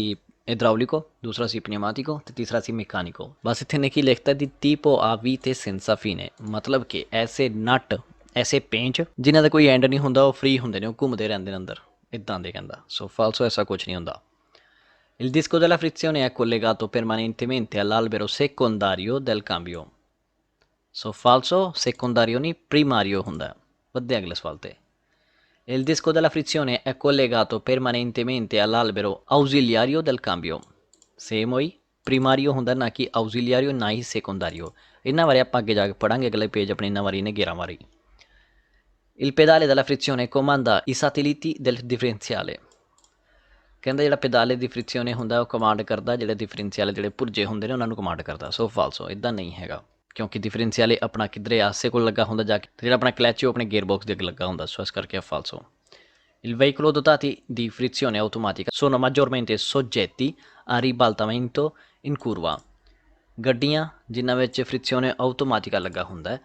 ਇਡਰਾਉਲਿਕੋ, ਦੂਸਰਾ ਸੀ ਪਨਿਊਮਾਟਿਕੋ ਅਤੇ ਤੀਸਰਾ ਸੀ ਮੈਕੈਨਿਕੋ। ਬਸ ਇੱਥੇ ਨੇ ਕੀ ਲਿਖਤਾ ਦੀ tipo A vite senza fine, ਮਤਲਬ ਕਿ ਐਸੇ ਨਟ, ਐਸੇ ਪੇਂਚ ਜਿਨ੍ਹਾਂ ਦਾ ਕੋਈ ਐਂਡ ਨਹੀਂ ਹੁੰਦਾ, ਉਹ ਫ੍ਰੀ ਹੁੰਦੇ ਨੇ, ਉਹ ਘੁੰਮਦੇ ਰਹਿੰਦੇ ਨੇ ਅੰਦਰ, ਇੱਦਾਂ ਦੇ ਕਹਿੰਦਾ। ਸੋ ਫਾਲਸੋ, ਐਸਾ ਕੁਝ ਨਹੀਂ ਹੁੰਦਾ। Il disco della frizione è collegato permanentemente all'albero secondario del cambio। ਸੋ ਫਾਲਸੋ, ਸੈਕੰਡਾਰੀਓ ਨਹੀਂ ਪ੍ਰੀਮਾਰੀਓ ਹੁੰਦਾ। ਵੱਧੇ ਅਗਲੇ ਸਵਾਲ 'ਤੇ। Il disco della frizione è collegato permanentemente all'albero ausiliario del cambio। Same ਹੋਈ, ਪ੍ਰੀਮਾਰੀਓ ਹੁੰਦਾ ਨਾ ਕਿ ਆਊਜ਼ੀਲੀਆਰੀਓ, ਨਾ ਹੀ ਸੈਕੰਡਾਰੀਓ। ਇਹਨਾਂ ਬਾਰੇ ਆਪਾਂ ਅੱਗੇ ਜਾ ਕੇ ਪੜ੍ਹਾਂਗੇ, ਅਗਲੇ ਪੇਜ ਆਪਣੇ ਇਹਨਾਂ ਵਾਰੀ ਨੇ 11 ਵਾਰੀ। Il pedale della frizione comanda i satelliti del differenziale। ਕਹਿੰਦਾ ਜਿਹੜਾ ਪੈਦਾਲੇ ਦੀ ਫ੍ਰਿਕਸ਼ਨੇ ਹੁੰਦਾ ਉਹ ਕਮਾਂਡ ਕਰਦਾ ਜਿਹੜੇ ਡਿਫਰੈਂਸ਼ੀਅਲ ਜਿਹੜੇ ਪੁਰਜੇ ਹੁੰਦੇ ਨੇ ਉਹਨਾਂ ਨੂੰ ਕਮਾਂਡ ਕਰਦਾ। ਸੋ ਫਾਲਸੋ, ਇੱਦਾਂ ਨਹੀਂ ਹੈਗਾ, ਕਿਉਂਕਿ ਡਿਫਰੈਂਸ਼ੀਅਲ ਆਪਣਾ ਕਿਧਰੇ ਆਸੇ ਕੋਲ ਲੱਗਾ ਹੁੰਦਾ ਜਾ ਕੇ, ਜਿਹੜਾ ਆਪਣਾ ਕਲੈਚ ਉਹ ਆਪਣੇ ਗੇਅਰ ਬਾਕਸ ਦੇ ਅੱਗੇ ਲੱਗਾ ਹੁੰਦਾ। ਸੋ ਇਸ ਕਰਕੇ ਫਾਲਸੋ। Il veicolo dotati di frizione automatica sono maggiormente soggetti a ribaltamento in curva। ਗੱਡੀਆਂ ਜਿਨ੍ਹਾਂ ਵਿੱਚ ਫ੍ਰਿਕਸ਼ਨੇ ਆਟੋਮੈਟਿਕਾ ਲੱਗਾ ਹੁੰਦਾ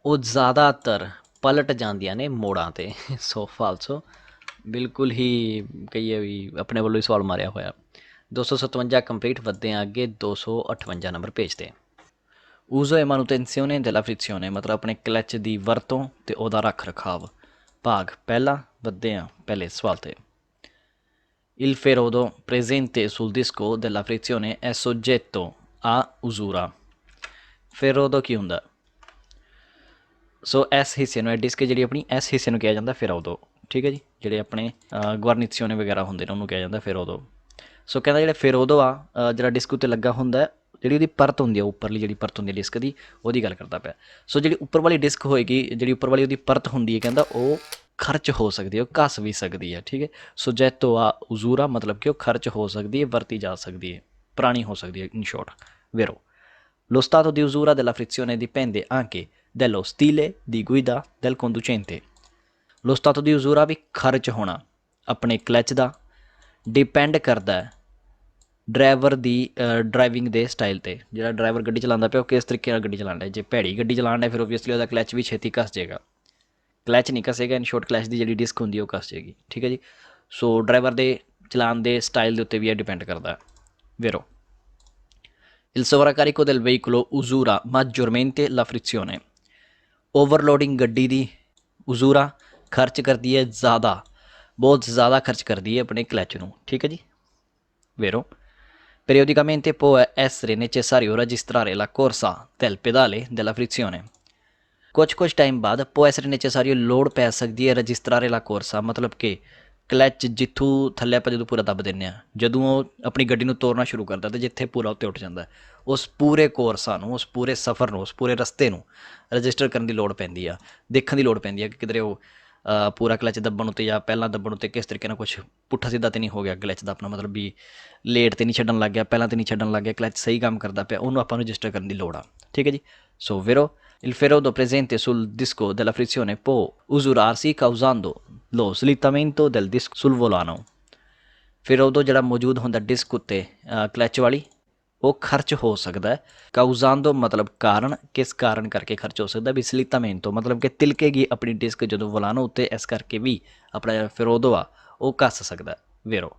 ਉਹ ਜ਼ਿਆਦਾਤਰ ਪਲਟ ਜਾਂਦੀਆਂ ਨੇ ਮੋੜਾਂ 'ਤੇ। ਸੋ ਫਾਲਸੋ, ਬਿਲਕੁਲ ਹੀ ਕਹੀਏ ਵੀ ਆਪਣੇ ਵੱਲੋਂ ਹੀ ਸਵਾਲ ਮਾਰਿਆ ਹੋਇਆ। 257 ਕੰਪਲੀਟ, ਵੱਧਦੇ ਹਾਂ ਅੱਗੇ 258 ਨੰਬਰ ਪੇਜ 'ਤੇ। Uso e manutenzione della frizione, ਮਤਲਬ ਆਪਣੇ ਕਲੱਚ ਦੀ ਵਰਤੋਂ ਅਤੇ ਉਹਦਾ ਰੱਖ ਰਖਾਵ। ਭਾਗ ਪਹਿਲਾ, ਵੱਧਦੇ ਹਾਂ ਪਹਿਲੇ ਸਵਾਲ 'ਤੇ। Il ferodo presente sul disco della frizione è soggetto a usura। ferodo ਕੀ ਹੁੰਦਾ? ਸੋ ਇਸ ਹਿੱਸੇ ਨੂੰ, ਇਹ ਡਿਸਕ ਜਿਹੜੀ ਆਪਣੀ ਇਸ ਹਿੱਸੇ ਨੂੰ ਕਿਹਾ ਜਾਂਦਾ ferodo, ਠੀਕ ਹੈ ਜੀ। ਜਿਹੜੇ ਆਪਣੇ ਗੁਆਰਨੀਸੀਓਨੇ ਵਗੈਰਾ ਹੁੰਦੇ ਨੇ ਉਹਨੂੰ ਕਿਹਾ ਜਾਂਦਾ ferodo। ਸੋ ਕਹਿੰਦਾ ਜਿਹੜਾ ferodo ਆ ਜਿਹੜਾ ਡਿਸਕ ਉੱਤੇ ਲੱਗਾ ਹੁੰਦਾ, ਜਿਹੜੀ ਉਹਦੀ ਪਰਤ ਹੁੰਦੀ ਆ, ਉੱਪਰਲੀ ਜਿਹੜੀ ਪਰਤ ਹੁੰਦੀ ਹੈ ਡਿਸਕ ਦੀ, ਉਹਦੀ ਗੱਲ ਕਰਦਾ ਪਿਆ। ਸੋ ਜਿਹੜੀ ਉੱਪਰ ਵਾਲੀ ਡਿਸਕ ਹੋਏਗੀ, ਜਿਹੜੀ ਉੱਪਰ ਵਾਲੀ ਉਹਦੀ ਪਰਤ ਹੁੰਦੀ ਹੈ, ਕਹਿੰਦਾ ਉਹ ਖਰਚ ਹੋ ਸਕਦੀ ਹੈ, ਉਹ ਘਸ ਵੀ ਸਕਦੀ ਹੈ, ਠੀਕ ਹੈ। ਸੋਜੈਟੋ ਆ ਉਜ਼ੂਰਾ, ਮਤਲਬ ਕਿ ਉਹ ਖਰਚ ਹੋ ਸਕਦੀ ਹੈ, ਵਰਤੀ ਜਾ ਸਕਦੀ ਹੈ, ਪੁਰਾਣੀ ਹੋ ਸਕਦੀ ਹੈ। ਇਨ short, ਵੇਰੋ lo stato di usura della frizione dipende anche dello stile di guida del conducente। lo stato di usura ਵੀ ਖਰਚ ਹੋਣਾ ਆਪਣੇ ਕਲਚ ਦਾ ਡਿਪੈਂਡ ਕਰਦਾ ਹੈ ਡਰਾਈਵਰ ਦੀ ਡਰਾਈਵਿੰਗ ਦੇ ਸਟਾਈਲ 'ਤੇ। ਜਿਹੜਾ ਡਰਾਈਵਰ ਗੱਡੀ ਚਲਾਉਂਦਾ ਪਿਆ ਉਹ ਕਿਸ ਤਰੀਕੇ ਨਾਲ ਗੱਡੀ ਚਲਾਉਣ ਡਿਆ। ਜੇ ਭੈੜੀ ਗੱਡੀ ਚਲਾਉਣ ਡਿਆ ਫਿਰ ਓਬਵੀਅਸਲੀ ਉਹਦਾ ਕਲਚ ਵੀ ਛੇਤੀ ਘਸ ਜਾਏਗਾ, ਕਲਚ ਨਹੀਂ ਘਸੇਗਾ, ਇਨ ਸ਼ੋਰਟ ਕਲਚ ਦੀ ਜਿਹੜੀ ਡਿਸਕ ਹੁੰਦੀ ਉਹ ਘਸ ਜਾਏਗੀ, ਠੀਕ ਹੈ ਜੀ। ਸੋ ਡਰਾਈਵਰ ਦੇ ਚਲਾਉਣ ਦੇ ਸਟਾਈਲ ਦੇ ਉੱਤੇ ਵੀ ਇਹ ਡਿਪੈਂਡ ਕਰਦਾ। ਵੇਰੋ il sovraccarico del veicolo usura maggiormente la frizione। Overloading ਗੱਡੀ ਦੀ ਉਜ਼ੂਰਾ ਖਰਚ ਕਰਦੀ ਹੈ ਜ਼ਿਆਦਾ, ਬਹੁਤ ਜ਼ਿਆਦਾ ਖਰਚ ਕਰਦੀ ਹੈ ਆਪਣੇ ਕਲਚ ਨੂੰ, ਠੀਕ ਹੈ ਜੀ। ਵੇਰੋ periodicamente può essere necessario registrare la corsa del pedale della frizione। ਕੁਛ ਟਾਈਮ ਬਾਅਦ può essere necessario ਲੋੜ ਪੈ ਸਕਦੀ ਹੈ registrare la corsa, ਮਤਲਬ ਕਿ ਕਲਚ ਜਿੱਥੋਂ ਥੱਲੇ ਆਪਾਂ ਜਦੋਂ ਪੂਰਾ ਦੱਬ ਦਿੰਦੇ ਹਾਂ, ਜਦੋਂ ਉਹ ਆਪਣੀ ਗੱਡੀ ਨੂੰ ਤੋਰਨਾ ਸ਼ੁਰੂ ਕਰਦਾ ਅਤੇ ਜਿੱਥੇ ਪੂਰਾ ਉੱਤੇ ਉੱਠ ਜਾਂਦਾ, ਉਸ ਪੂਰੇ ਕੋਰਸਾਂ ਨੂੰ, ਉਸ ਪੂਰੇ ਸਫ਼ਰ ਨੂੰ, ਉਸ ਪੂਰੇ ਰਸਤੇ ਨੂੰ ਰਜਿਸਟਰ ਕਰਨ ਦੀ ਲੋੜ ਪੈਂਦੀ ਆ, ਦੇਖਣ ਦੀ ਲੋੜ ਪੈਂਦੀ ਆ ਕਿ ਕਿਧਰੇ ਉਹ ਪੂਰਾ ਕਲਚ ਦੱਬਣ ਉੱਤੇ ਜਾਂ ਪਹਿਲਾਂ ਦੱਬਣ ਉੱਤੇ ਕਿਸ ਤਰੀਕੇ ਨਾਲ ਕੁਛ ਪੁੱਠਾ ਸਿੱਧਾ ਤਾਂ ਨਹੀਂ ਹੋ ਗਿਆ ਕਲਚ ਦਾ, ਆਪਣਾ ਮਤਲਬ ਵੀ ਲੇਟ ਤਾਂ ਨਹੀਂ ਛੱਡਣ ਲੱਗ ਗਿਆ, ਪਹਿਲਾਂ ਤਾਂ ਨਹੀਂ ਛੱਡਣ ਲੱਗ ਗਿਆ, ਕਲਚ ਸਹੀ ਕੰਮ ਕਰਦਾ ਪਿਆ, ਉਹਨੂੰ ਆਪਾਂ ਨੂੰ ਰਜਿਸਟਰ ਕਰਨ ਦੀ ਲੋੜ ਆ, ਠੀਕ ਹੈ ਜੀ। ਸੋ ਵੇਰੋ il ferodo presente sul disco della frizione può usurarsi causando lo slittamento del disco sul volano। ferodo ਜਿਹੜਾ ਮੌਜੂਦ ਹੁੰਦਾ ਡਿਸਕ ਉੱਤੇ ਕਲਚ ਵਾਲੀ, ਉਹ ਖਰਚ ਹੋ ਸਕਦਾ। ਕਾਊਜ਼ਾਂਦੋ ਮਤਲਬ ਕਾਰਨ, ਕਿਸ ਕਾਰਨ ਕਰਕੇ ਖਰਚ ਹੋ ਸਕਦਾ ਵੀ ਸਲੀਤਾਮੈਂਟੋ ਮਤਲਬ ਕਿ ਤਿਲਕੇਗੀ ਆਪਣੀ ਡਿਸਕ ਜਦੋਂ ਵਲਾਨੋ ਉੱਤੇ, ਇਸ ਕਰਕੇ ਵੀ ਆਪਣਾ ਜਿਹੜਾ ferodo ਆ ਉਹ ਘਸ ਸਕਦਾ। ਵੇਰੋ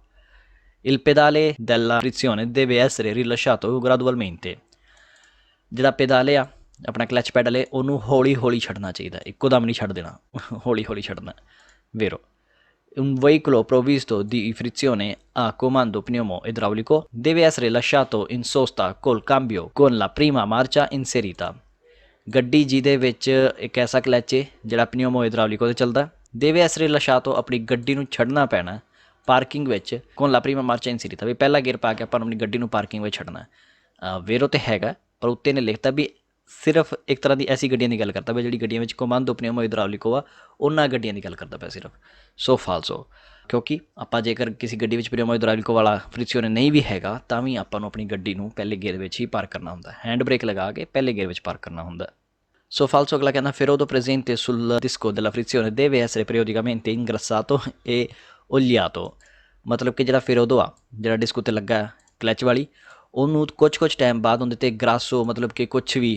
Il pedale della frizione deve essere rilasciato gradualmente। ਜਿਹੜਾ ਪੈਦਾਲੇ ਆ ਆਪਣਾ ਕਲਚ ਪੈਡਲ ਹੈ ਉਹਨੂੰ ਹੌਲੀ ਹੌਲੀ ਛੱਡਣਾ ਚਾਹੀਦਾ, ਇੱਕੋ ਦਮ ਨਹੀਂ ਛੱਡ ਦੇਣਾ, ਹੌਲੀ ਹੌਲੀ ਛੱਡਣਾ। vero un veicolo provvisto di frizione a comando pneumo-idraulico deve essere lasciato in sosta col cambio con la prima marcia inserita। ਗੱਡੀ ਜਿਹਦੇ ਵਿੱਚ ਇੱਕ ਐਸਾ ਕਲਚ ਹੈ ਜਿਹੜਾ ਪਨਿਊਮੋ ਇਦਰਾਉਲਿਕੋ 'ਤੇ ਚੱਲਦਾ, ਦੇਵੇ ਐਸਰੇ ਲਸ਼ਾਤੋ ਆਪਣੀ ਗੱਡੀ ਨੂੰ ਛੱਡਣਾ ਪੈਣਾ ਪਾਰਕਿੰਗ ਵਿੱਚ ਕੋਨ ਲਾ ਪ੍ਰੀਮਾ ਮਾਰਚਾ ਇਨਸੀਰੀਤਾ, ਵੀ ਪਹਿਲਾ ਗੇਅਰ ਪਾ ਕੇ ਆਪਾਂ ਨੂੰ ਆਪਣੀ ਗੱਡੀ ਨੂੰ ਪਾਰਕਿੰਗ ਵਿੱਚ ਛੱਡਣਾ। ਵੇਰੋ ਤੇ ਹੈਗਾ ਪਰ ਉੱਤੇ ਨੇ ਲਿਖਤਾ ਵੀ ਸਿਰਫ ਇੱਕ ਤਰ੍ਹਾਂ ਦੀ ਐਸੀ ਗੱਡੀਆਂ ਦੀ ਗੱਲ ਕਰਦਾ ਪਿਆ ਜਿਹੜੀ ਗੱਡੀਆਂ ਵਿੱਚ ਕਮਾਂਦੋ ਪਨਿਊਮੋ ਇਦਰਾਉਲਿਕੋ ਆ, ਉਹਨਾਂ ਗੱਡੀਆਂ ਦੀ ਗੱਲ ਕਰਦਾ ਪਿਆ ਸਿਰਫ। ਸੋ ਫਾਲਸੋ, ਕਿਉਂਕਿ ਆਪਾਂ ਜੇਕਰ ਕਿਸੇ ਗੱਡੀ ਵਿੱਚ ਪਨਿਊਮੋ ਇਦਰਾਉਲਿਕੋ ਵਾਲਾ ਫ੍ਰਿਕਸੀਓਨੇ ਨਹੀਂ ਵੀ ਹੈਗਾ ਤਾਂ ਵੀ ਆਪਾਂ ਨੂੰ ਆਪਣੀ ਗੱਡੀ ਨੂੰ ਪਹਿਲੇ ਗੇਅਰ ਵਿੱਚ ਹੀ ਪਾਰਕ ਕਰਨਾ ਹੁੰਦਾ, ਹੈਂਡ ਬ੍ਰੇਕ ਲਗਾ ਕੇ ਪਹਿਲੇ ਗੇਅਰ ਵਿੱਚ ਪਾਰਕ ਕਰਨਾ ਹੁੰਦਾ। ਸੋ ਫਾਲਸੋ ਅਗਲਾ ਕਹਿੰਦਾ ferodo presente sul disco della frizione deve essere periodicamente ingrassato e oliato। ਮਤਲਬ ਕਿ ਜਿਹੜਾ ਫੇਰੋਦੋ ਆ ਜਿਹੜਾ ਡਿਸਕ 'ਤੇ ਲੱਗਾ ਕਲਚ ਵਾਲੀ, ਉਹਨੂੰ ਕੁਛ ਟਾਈਮ ਬਾਅਦ ਉਹਦੇ 'ਤੇ ਗਰਾਸੋ ਮਤਲਬ ਕਿ ਕੁਛ ਵੀ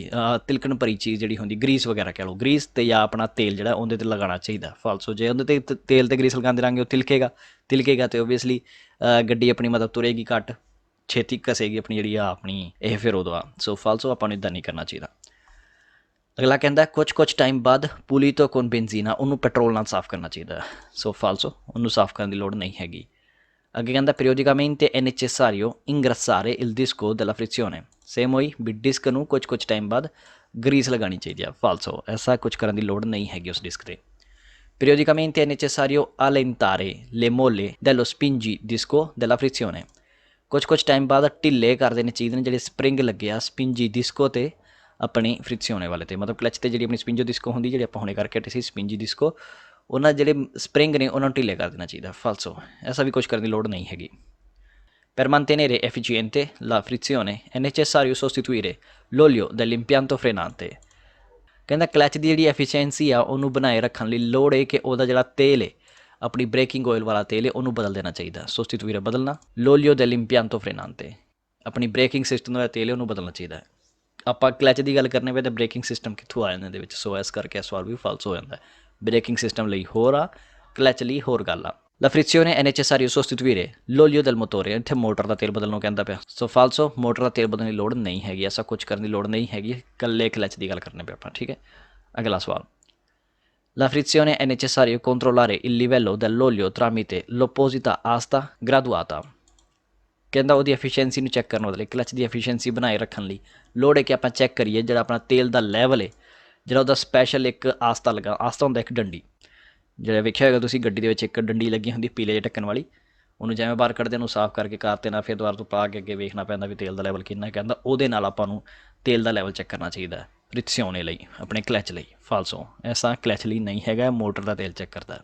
ਤਿਲਕਣ ਭਰੀ ਚੀਜ਼ ਜਿਹੜੀ ਹੁੰਦੀ ਗਰੀਸ ਵਗੈਰਾ ਕਹਿ ਲਓ, ਗਰੀਸ ਅਤੇ ਜਾਂ ਆਪਣਾ ਤੇਲ ਜਿਹੜਾ ਉਹਦੇ 'ਤੇ ਲਗਾਉਣਾ ਚਾਹੀਦਾ। ਫਾਲਸੋ ਜੇ ਉਹਦੇ 'ਤੇ ਤੇਲ ਅਤੇ ਗਰੀਸ ਲਗਾਉਂਦੇ ਰਹਾਂਗੇ ਉਹ ਤਿਲਕੇਗਾ ਅਤੇ ਓਬੀਅਸਲੀ ਗੱਡੀ ਆਪਣੀ ਮਤਲਬ ਤੁਰੇਗੀ ਘੱਟ, ਛੇਤੀ ਘਸੇਗੀ ਆਪਣੀ ਜਿਹੜੀ ਆ ਆਪਣੀ ਇਹ ਫੇਰੋਦੋ ਆ। ਸੋ ਫਾਲਸੋ ਆਪਾਂ ਨੂੰ ਇੱਦਾਂ ਨਹੀਂ ਕਰਨਾ ਚਾਹੀਦਾ। ਅਗਲਾ ਕਹਿੰਦਾ ਕੁਛ ਟਾਈਮ ਬਾਅਦ ਪੂਲੀਤੋ ਕੋਨ ਬੈਂਜ਼ੀਨਾ, ਉਹਨੂੰ ਪੈਟਰੋਲ ਨਾਲ ਸਾਫ਼ ਕਰਨਾ ਚਾਹੀਦਾ। ਸੋ ਫਾਲਸੋ, ਉਹਨੂੰ ਸਾਫ਼ ਕਰਨ ਦੀ ਲੋੜ ਨਹੀਂ ਹੈਗੀ। ਅੱਗੇ ਕਹਿੰਦਾ periodicamente è necessario ingrassare il disco della frizione। Same ਹੋਈ ਵੀ ਡਿਸਕ ਨੂੰ ਕੁਛ ਟਾਈਮ ਬਾਅਦ ਗਰੀਸ ਲਗਾਉਣੀ ਚਾਹੀਦੀ ਆ। ਫਾਲਸੋ, ਐਸਾ ਕੁਛ ਕਰਨ ਦੀ ਲੋੜ ਨਹੀਂ ਹੈਗੀ ਉਸ ਡਿਸਕ 'ਤੇ। periodicamente è necessario allentare le molle dello spingidisco della frizione। ਕੁਛ ਟਾਈਮ ਬਾਅਦ ਢਿੱਲੇ ਕਰ ਦੇਣੇ ਚਾਹੀਦੇ ਨੇ ਜਿਹੜੇ ਸਪਰਿੰਗ ਲੱਗੇ ਆ ਸਪਿੰਜੀ ਡਿਸਕੋ 'ਤੇ ਆਪਣੀ ਫ੍ਰਿਕਸੀਓਨੇ ਵਾਲੇ 'ਤੇ, ਮਤਲਬ ਕਲਚ 'ਤੇ ਜਿਹੜੀ ਆਪਣੀ ਸਪਿੰਜੋ ਡਿਸਕੋ ਹੁੰਦੀ ਜਿਹੜੀ ਆਪਾਂ ਹੁਣੇ ਕਰਕੇ ਹਟੇ ਸੀ ਸਪਿੰਜੀ ਡਿਸਕੋ, ਉਹਨਾਂ ਜਿਹੜੇ ਸਪਰਿੰਗ ਨੇ ਉਹਨਾਂ ਨੂੰ ਢਿੱਲੇ ਕਰ ਦੇਣਾ ਚਾਹੀਦਾ। ਫਾਲਸੋ, ਐਸਾ ਵੀ ਕੁਛ ਕਰਨ ਦੀ ਲੋੜ ਨਹੀਂ ਹੈਗੀ। Per mantenere efficiente la frizione è necessario sostituire l'olio dell'impianto frenante। ਕਹਿੰਦਾ ਕਲਚ ਦੀ ਜਿਹੜੀ ਐਫੀਸ਼ੀਐਂਸੀ ਆ ਉਹਨੂੰ ਬਣਾਏ ਰੱਖਣ ਲਈ ਲੋੜ ਹੈ ਕਿ ਉਹਦਾ ਜਿਹੜਾ ਤੇਲ ਹੈ ਆਪਣੀ ਬ੍ਰੇਕਿੰਗ ਆਇਲ ਵਾਲਾ ਤੇਲ ਹੈ ਉਹਨੂੰ ਬਦਲ ਦੇਣਾ ਚਾਹੀਦਾ। ਸੋਸਟੀਟੂਇਰੇ ਬਦਲਣਾ, ਲੋਲੀਓ dell'impianto frenante ਆਪਣੀ ਬ੍ਰੇਕਿੰਗ ਸਿਸਟਮ ਦਾ ਤੇਲ ਹੈ ਉਹਨੂੰ ਬਦਲਣਾ ਚਾਹੀਦਾ। ਆਪਾਂ ਕਲਚ ਦੀ ਗੱਲ ਕਰਨੇ ਪਏ ਤਾਂ ਬ੍ਰੇਕਿੰਗ ਸਿਸਟਮ ਕਿੱਥੋਂ ਆ ਜਾਂਦਾ ਇਹਦੇ ਵਿੱਚ। ਸੋ ਇਸ ਕਰਕੇ ਇਸ ਵਾਰ ਵੀ ਫਾਲਸ ਹੋ ਜਾਂਦਾ। ਬ੍ਰੇਕਿੰਗ ਸਿਸਟਮ ਲਈ ਹੋਰ ਆ, ਕਲਚ ਲਈ ਹੋਰ ਗੱਲ ਆ। La frizione è necessario sostituire l'olio del motore। ਇੱਥੇ ਮੋਟਰ ਦਾ ਤੇਲ ਬਦਲਣ ਨੂੰ ਕਹਿੰਦਾ ਪਿਆ। ਸੋ ਫਾਲਸੋ, ਮੋਟਰ ਦਾ ਤੇਲ ਬਦਲਣ ਦੀ ਲੋੜ ਨਹੀਂ ਹੈਗੀ, ਐਸਾ ਕੁਝ ਕਰਨ ਦੀ ਲੋੜ ਨਹੀਂ ਹੈਗੀ, ਇਕੱਲੇ ਕਲਚ ਦੀ ਗੱਲ ਕਰਨੇ ਪਿਆ ਆਪਾਂ। ਠੀਕ ਹੈ, ਅਗਲਾ ਸਵਾਲ। La frizione è necessario controllare il livello dell'olio tramite l'opposita asta graduata। ਕਹਿੰਦਾ ਉਹਦੀ ਐਫੀਸ਼ੀਐਂਸੀ ਨੂੰ ਚੈੱਕ ਕਰਨ ਲਈ, ਕਲਚ ਦੀ ਐਫੀਸ਼ੀਐਂਸੀ ਬਣਾਏ ਰੱਖਣ ਲਈ ਲੋੜ ਹੈ ਕਿ ਆਪਾਂ ਚੈੱਕ ਕਰੀਏ ਜਿਹੜਾ ਆਪਣਾ ਤੇਲ ਦਾ ਲੈਵਲ ਹੈ, ਜਿਹੜਾ ਉਹਦਾ ਸਪੈਸ਼ਲ ਇੱਕ ਆਸਤਾ ਲੱਗਾ, ਆਸਤਾ ਹੁੰਦਾ ਇੱਕ ਡੰਡੀ, ਜਿਹੜਾ ਵੇਖਿਆ ਹੋਏਗਾ ਤੁਸੀਂ ਗੱਡੀ ਦੇ ਵਿੱਚ ਇੱਕ ਡੰਡੀ ਲੱਗੀ ਹੁੰਦੀ ਪੀਲੇ ਜਿਹੇ ਢੱਕਣ ਵਾਲੀ, ਉਹਨੂੰ ਜਿਵੇਂ ਬਾਹਰ ਕੱਢਦੇ ਉਹਨੂੰ ਸਾਫ਼ ਕਰਕੇ ਕਾਰ 'ਤੇ ਨਾ ਫਿਰ ਦੁਬਾਰਾ ਤੋਂ ਪਾ ਕੇ ਅੱਗੇ ਵੇਖਣਾ ਪੈਂਦਾ ਵੀ ਤੇਲ ਦਾ ਲੈਵਲ ਕਿੰਨਾ। ਕਹਿੰਦਾ ਉਹਦੇ ਨਾਲ ਆਪਾਂ ਨੂੰ ਤੇਲ ਦਾ ਲੈਵਲ ਚੈੱਕ ਕਰਨਾ ਚਾਹੀਦਾ ਫ੍ਰਿਕਸੀਓਨੇ ਲਈ, ਆਪਣੇ ਕਲਚ ਲਈ। ਫਾਲਸੋ, ਐਸਾ ਕਲਚ ਲਈ ਨਹੀਂ ਹੈਗਾ, ਮੋਟਰ ਦਾ ਤੇਲ ਚੈੱਕ ਕਰਦਾ।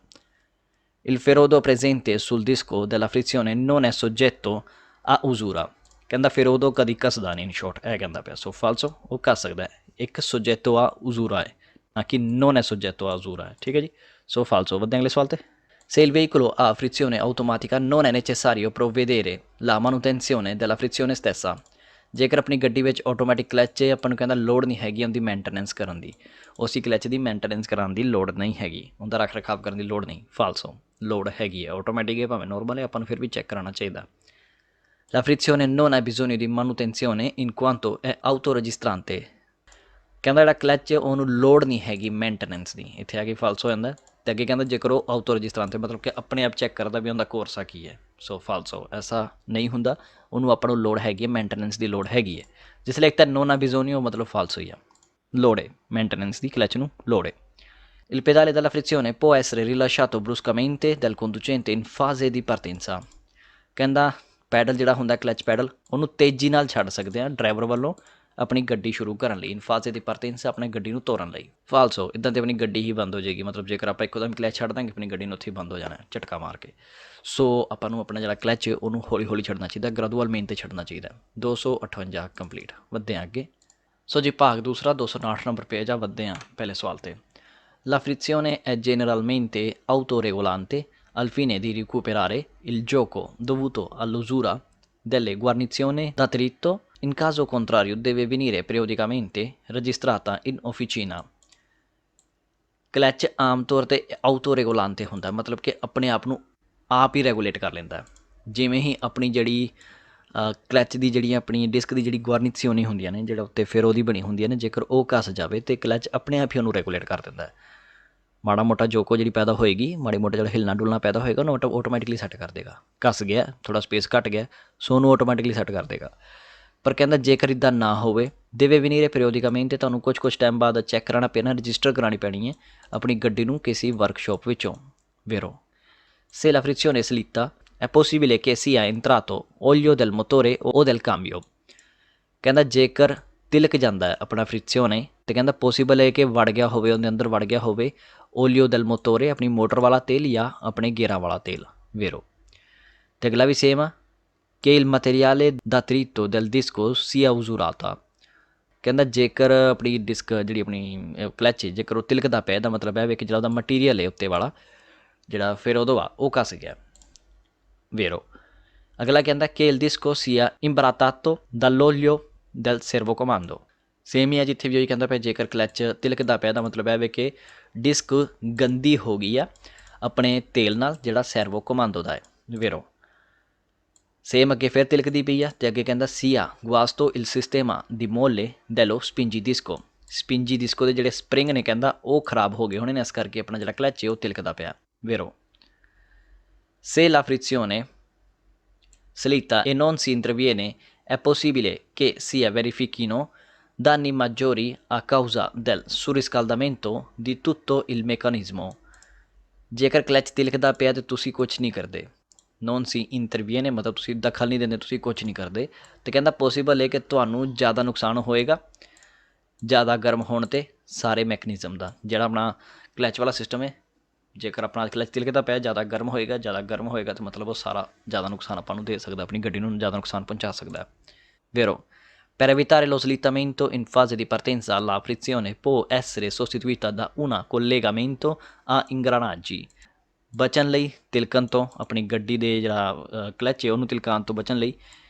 Il ferodo presente sul disco della frizione non è soggetto a usura। ਕਹਿੰਦਾ ferodo ਕਦੀ ਘਸਦਾ ਨਹੀਂ, ਇਨ ਸ਼ੋਰਟ ਇਹ ਕਹਿੰਦਾ ਪਿਆ। ਸੋ ਫਾਲਸੋ, ਉਹ ਘਸ ਸਕਦਾ, ਇੱਕ soggetto a usura ਹੈ ਨਾ ਕਿ non è soggetto a usura ਹੈ। ਠੀਕ ਹੈ ਜੀ, ਸੋ ਫਾਲਸੋ। ਵੱਧਦੇ ਅਗਲੇ ਸਵਾਲ 'ਤੇ। Se il veicolo ha frizione automatica non è necessario provvedere la manutenzione della frizione stessa। ਜੇਕਰ ਆਪਣੀ ਗੱਡੀ ਵਿੱਚ ਆਟੋਮੈਟਿਕ ਕਲਚ ਹੈ, ਆਪਾਂ ਨੂੰ ਕਹਿੰਦਾ ਲੋੜ ਨਹੀਂ ਹੈਗੀ ਉਹਦੀ ਮੇਨਟੇਨੈਂਸ ਕਰਨ ਦੀ, ਉਸੀ ਕਲਚ ਦੀ ਮੇਨਟੇਨੈਂਸ ਕਰਾਉਣ ਦੀ ਲੋੜ ਨਹੀਂ ਹੈਗੀ, ਉਹਦਾ ਰੱਖ ਰਖਾਵ ਕਰਨ ਦੀ ਲੋੜ ਨਹੀਂ। ਫਾਲਸੋ, ਲੋੜ ਹੈਗੀ ਹੈ, ਆਟੋਮੈਟਿਕ ਹੈ ਭਾਵੇਂ ਨੋਰਮਲ ਹੈ, ਆਪਾਂ ਨੂੰ ਫਿਰ ਵੀ ਚੈੱਕ ਕਰਾਉਣਾ ਚਾਹੀਦਾ। La frizione non ha bisogno di manutenzione in quanto è autoregistrante। ਕਹਿੰਦਾ ਜਿਹੜਾ ਕਲਚ ਹੈ ਉਹਨੂੰ ਲੋੜ ਨਹੀਂ ਹੈਗੀ ਮੇਨਟੇਨੈਂਸ ਦੀ, ਇੱਥੇ ਆ ਕੇ ਫਾਲਸ ਹੋ ਜਾਂਦਾ। ਅਤੇ ਅੱਗੇ ਕਹਿੰਦਾ ਜੇਕਰ ਉਹ ਆਊਟੋ ਰਜਿਸਟਰਾਂਤੇ ਮਤਲਬ ਕਿ ਆਪਣੇ ਆਪ ਚੈੱਕ ਕਰਦਾ ਵੀ ਉਹਦਾ ਕੋਰਸਾ ਕੀ ਹੈ। ਸੋ ਫਾਲਸੋ, ਐਸਾ ਨਹੀਂ ਹੁੰਦਾ, ਉਹਨੂੰ ਆਪਾਂ ਨੂੰ ਲੋੜ ਹੈਗੀ ਹੈ, ਮੇਨਟੇਨੈਂਸ ਦੀ ਲੋੜ ਹੈਗੀ ਹੈ। ਜਿਸ ਲਈ ਇੱਕ ਤਾਂ ਨੋਨਾ ਬਿਜ਼ੋਨੀਓ ਮਤਲਬ ਫਾਲਸ ਹੋਈ ਆ, ਲੋੜ ਹੈ ਮੇਨਟੇਨੈਂਸ ਦੀ, ਕਲਚ ਨੂੰ ਲੋੜ ਹੈ। Il pedale della frizione può essere rilasciato bruscamente dal conducente in fase di partenza। ਕਹਿੰਦਾ ਪੈਡਲ ਜਿਹੜਾ ਹੁੰਦਾ ਕਲਚ ਪੈਡਲ ਉਹਨੂੰ ਤੇਜ਼ੀ ਨਾਲ ਛੱਡ ਸਕਦੇ ਹਾਂ ਡਰਾਈਵਰ ਵੱਲੋਂ ਆਪਣੀ ਗੱਡੀ ਸ਼ੁਰੂ ਕਰਨ ਲਈ, ਇਨਫਾਜ਼ੇ ਦੀ ਪਰਤੇਂਸ ਆਪਣੀ ਗੱਡੀ ਨੂੰ ਤੋਰਨ ਲਈ। ਫਾਲਸੋ, ਇੱਦਾਂ ਤੇ ਆਪਣੀ ਗੱਡੀ ਹੀ ਬੰਦ ਹੋ ਜਾਏਗੀ, ਮਤਲਬ ਜੇਕਰ ਆਪਾਂ ਇੱਕੋਦਮ ਕਲਚ ਛੱਡ ਦਾਂਗੇ ਆਪਣੀ ਗੱਡੀ ਨੂੰ ਉੱਥੇ ਹੀ ਬੰਦ ਹੋ ਜਾਣਾ ਝਟਕਾ ਮਾਰ ਕੇ। ਸੋ ਆਪਾਂ ਨੂੰ ਆਪਣਾ ਜਿਹੜਾ ਕਲਚ ਉਹਨੂੰ ਹੌਲੀ ਹੌਲੀ ਛੱਡਣਾ ਚਾਹੀਦਾ, ਗ੍ਰੈਜੂਅਲ ਮੇਨ 'ਤੇ ਛੱਡਣਾ ਚਾਹੀਦਾ। 258 ਕੰਪਲੀਟ। ਵੱਧਦੇ ਹਾਂ ਅੱਗੇ। ਸੋ ਜੀ ਭਾਗ ਦੂਸਰਾ 259 ਨੰਬਰ ਪੇਜ ਆ, ਵੱਧਦੇ ਹਾਂ ਪਹਿਲੇ ਸਵਾਲ 'ਤੇ। La frizione è generalmente autoregolante al fine di recuperare il gioco dovuto all'usura delle guarnizioni d'attrito, in caso contrario deve venire periodicamente registrata in officina। Clutch ਆਮ ਤੌਰ 'ਤੇ ਆਊਟੋ ਰੈਗੂਲਾਂਤੇ ਹੁੰਦਾ, ਮਤਲਬ ਕਿ ਆਪਣੇ ਆਪ ਨੂੰ ਆਪ ਹੀ ਰੈਗੂਲੇਟ ਕਰ ਲੈਂਦਾ, ਜਿਵੇਂ ਹੀ ਆਪਣੀ ਜਿਹੜੀ ਕਲੱਚ ਦੀ ਜਿਹੜੀ ਆਪਣੀ ਡਿਸਕ ਦੀ ਜਿਹੜੀ ਗੁਆਰਨੀਸੀਓਨੀ ਹੁੰਦੀਆਂ ਨੇ, ਜਿਹੜਾ ਉੱਤੇ ਫਿਰ ਉਹਦੀ ਬਣੀ ਹੁੰਦੀਆਂ ਨੇ, ਜੇਕਰ ਉਹ ਘਸ ਜਾਵੇ ਤਾਂ ਕਲੱਚ ਆਪਣੇ ਆਪ ਹੀ ਉਹਨੂੰ ਰੈਗੂਲੇਟ ਕਰ ਦਿੰਦਾ ਹੈ। ਮਾੜਾ ਮੋਟਾ ਜੋ ਕੋ ਜਿਹੜੀ ਪੈਦਾ ਹੋਏਗੀ, ਮਾੜੀ ਮੋਟਾ ਜਿਹੜਾ ਹਿਲਣਾ ਡੁਲਣਾ ਪੈਦਾ ਹੋਏਗਾ, ਉਹਨੂੰ ਆਟੋਮੈਟਿਕਲੀ ਸੈੱਟ ਕਰ ਦੇਗਾ। ਘਸ ਗਿਆ, ਥੋੜਾ ਸਪੇਸ ਘੱਟ ਗਿਆ, ਸੋ ਉਹਨੂੰ ਆਟੋਮੈਟਿਕਲੀ ਸੈੱਟ ਕਰ ਦੇਗਾ। ਪਰ ਕਹਿੰਦਾ ਜੇਕਰ ਇੱਦਾਂ ਨਾ ਹੋਵੇ, ਦੇਵੇ ਵਿਨੀਰੇ periodicamente, ਤੁਹਾਨੂੰ ਕੁਛ ਟਾਈਮ ਬਾਅਦ ਚੈੱਕ ਕਰਾਉਣਾ ਪੈਣਾ, ਰਜਿਸਟਰ ਕਰਾਉਣੀ ਪੈਣੀ ਹੈ ਆਪਣੀ ਗੱਡੀ ਨੂੰ ਕਿਸੇ ਵਰਕਸ਼ਾਪ ਵਿੱਚੋਂ। ਵੇਰੋ se la frizione è slitta è possibile che sia entrato olio del motore o del cambio। ਕਹਿੰਦਾ ਜੇਕਰ ਤਿਲਕ ਜਾਂਦਾ ਹੈ ਆਪਣਾ ਫ੍ਰਿਕਸ਼ੀਓਨੇ, ਤੇ ਕਹਿੰਦਾ ਪੋਸੀਬਲ ਹੈ ਕਿ ਵੜ ਗਿਆ ਹੋਵੇ, ਉਹਦੇ ਅੰਦਰ ਵੜ ਗਿਆ ਹੋਵੇ ਓਲੀਓ ਦੈਲ ਮੋਟੋਰੇ, ਆਪਣੀ ਮੋਟਰ ਵਾਲਾ ਤੇਲ ਜਾਂ ਆਪਣੇ ਗੇਅਰਾਂ ਵਾਲਾ ਤੇਲ। ਵੇਰੋ ਤੇ ਅਗਲਾ ਵੀ ਸੇਮ ਆ ਕਿ il materiale d'attrito del disco sia usurata। ਕਹਿੰਦਾ ਜੇਕਰ ਆਪਣੀ ਡਿਸਕ ਜਿਹੜੀ ਆਪਣੀ ਕਲੱਚ ਜੇਕਰ ਉਹ ਤਿਲਕਦਾ ਪਿਆ, ਇਹਦਾ ਮਤਲਬ ਹੈ ਕਿ ਜਿਹੜਾ ਉਹਦਾ ਮਟੀਰੀਅਲ ਹੈ ਉੱਤੇ ਵਾਲਾ ਜਿਹੜਾ ਫਿਰ ਉਦੋਂ ਉਹ ਘਸ ਗਿਆ। ਵੇਰੋ ਅਗਲਾ ਕਹਿੰਦਾ ਕਿ il disco sia imbrattato dall'olio del servocomando। Same ਹੀ ਆ ਜਿੱਥੇ ਵੀ ਉਹੀ ਕਹਿੰਦਾ ਪਿਆ, ਜੇਕਰ ਕਲੱਚ ਤਿਲਕਦਾ ਪਿਆ ਦਾ ਮਤਲਬ ਹੈ ਕਿ ਡਿਸਕ ਗੰਦੀ ਹੋ ਗਈ ਆ ਆਪਣੇ ਤੇਲ ਨਾਲ ਜਿਹੜਾ ਸੈਰਵੋ ਕਮਾਂਡੋ ਦਾ ਹੈ। ਵੇਰੋ ਸੇਮ ਅੱਗੇ ਫਿਰ ਤਿਲਕਦੀ ਪਈ ਆ, ਅਤੇ ਅੱਗੇ ਕਹਿੰਦਾ ਸੀਆ ਗੁਆਸਟੋ ਇਲ ਸਿਸਟੇਮਾ ਦੀ ਮੋਲੇ ਡੈਲੋ ਸਪਿੰਜੀ ਡਿਸਕੋ। ਸਪਿੰਜੀ ਡਿਸਕੋ ਦੇ ਜਿਹੜੇ ਸਪਰਿੰਗ ਨੇ ਕਹਿੰਦਾ ਉਹ ਖਰਾਬ ਹੋ ਗਏ ਹੋਣੇ ਨੇ, ਇਸ ਕਰਕੇ ਆਪਣਾ ਜਿਹੜਾ ਕਲੱਚ ਹੈ ਉਹ ਤਿਲਕਦਾ ਪਿਆ। ਵੇਰੋ se la frizione slitta e non si interviene è possibile che si verifichino danni maggiori a causa del surriscaldamento di tutto il meccanismo। ਜੇਕਰ ਕਲੱਚ ਤਿਲਕਦਾ ਪਿਆ ਤੇ ਤੁਸੀਂ ਕੁਛ ਨਹੀਂ ਕਰਦੇ, ਨੋਨ ਸੀ ਇੰਟਰਵੀਨੇ ਮਤਲਬ ਤੁਸੀਂ ਦਖਲ ਨਹੀਂ ਦਿੰਦੇ, ਤੁਸੀਂ ਕੁਛ ਨਹੀਂ ਕਰਦੇ, ਤੇ ਕਹਿੰਦਾ ਪੋਸੀਬਲ ਹੈ ਕਿ ਤੁਹਾਨੂੰ ਜ਼ਿਆਦਾ ਨੁਕਸਾਨ ਹੋਏਗਾ ਜ਼ਿਆਦਾ ਗਰਮ ਹੋਣ 'ਤੇ ਸਾਰੇ ਮੈਕਨੀਜ਼ਮ ਦਾ। ਜਿਹੜਾ ਆਪਣਾ ਕਲੱਚ ਵਾਲਾ ਸਿਸਟਮ ਹੈ, ਜੇਕਰ ਆਪਣਾ ਕਲੱਚ ਤਿਲਕਦਾ ਪਿਆ ਜ਼ਿਆਦਾ ਗਰਮ ਹੋਏਗਾ ਤਾਂ ਮਤਲਬ ਉਹ ਸਾਰਾ ਜ਼ਿਆਦਾ ਨੁਕਸਾਨ ਆਪਾਂ ਨੂੰ ਦੇ ਸਕਦਾ, ਆਪਣੀ ਗੱਡੀ ਨੂੰ ਜ਼ਿਆਦਾ ਨੁਕਸਾਨ ਪਹੁੰਚਾ ਸਕਦਾ। ਵੇਰੋ per evitare lo slittamento in fase di partenza la frizione può essere sostituita da un collegamento a ingranaggi। ਬਚਣ ਲਈ ਤਿਲਕਣ ਤੋਂ, ਆਪਣੀ ਗੱਡੀ ਦੇ ਜਿਹੜਾ ਕਲੱਚ ਹੈ ਉਹਨੂੰ ਤਿਲਕਾਉਣ ਤੋਂ ਬਚਣ ਲਈ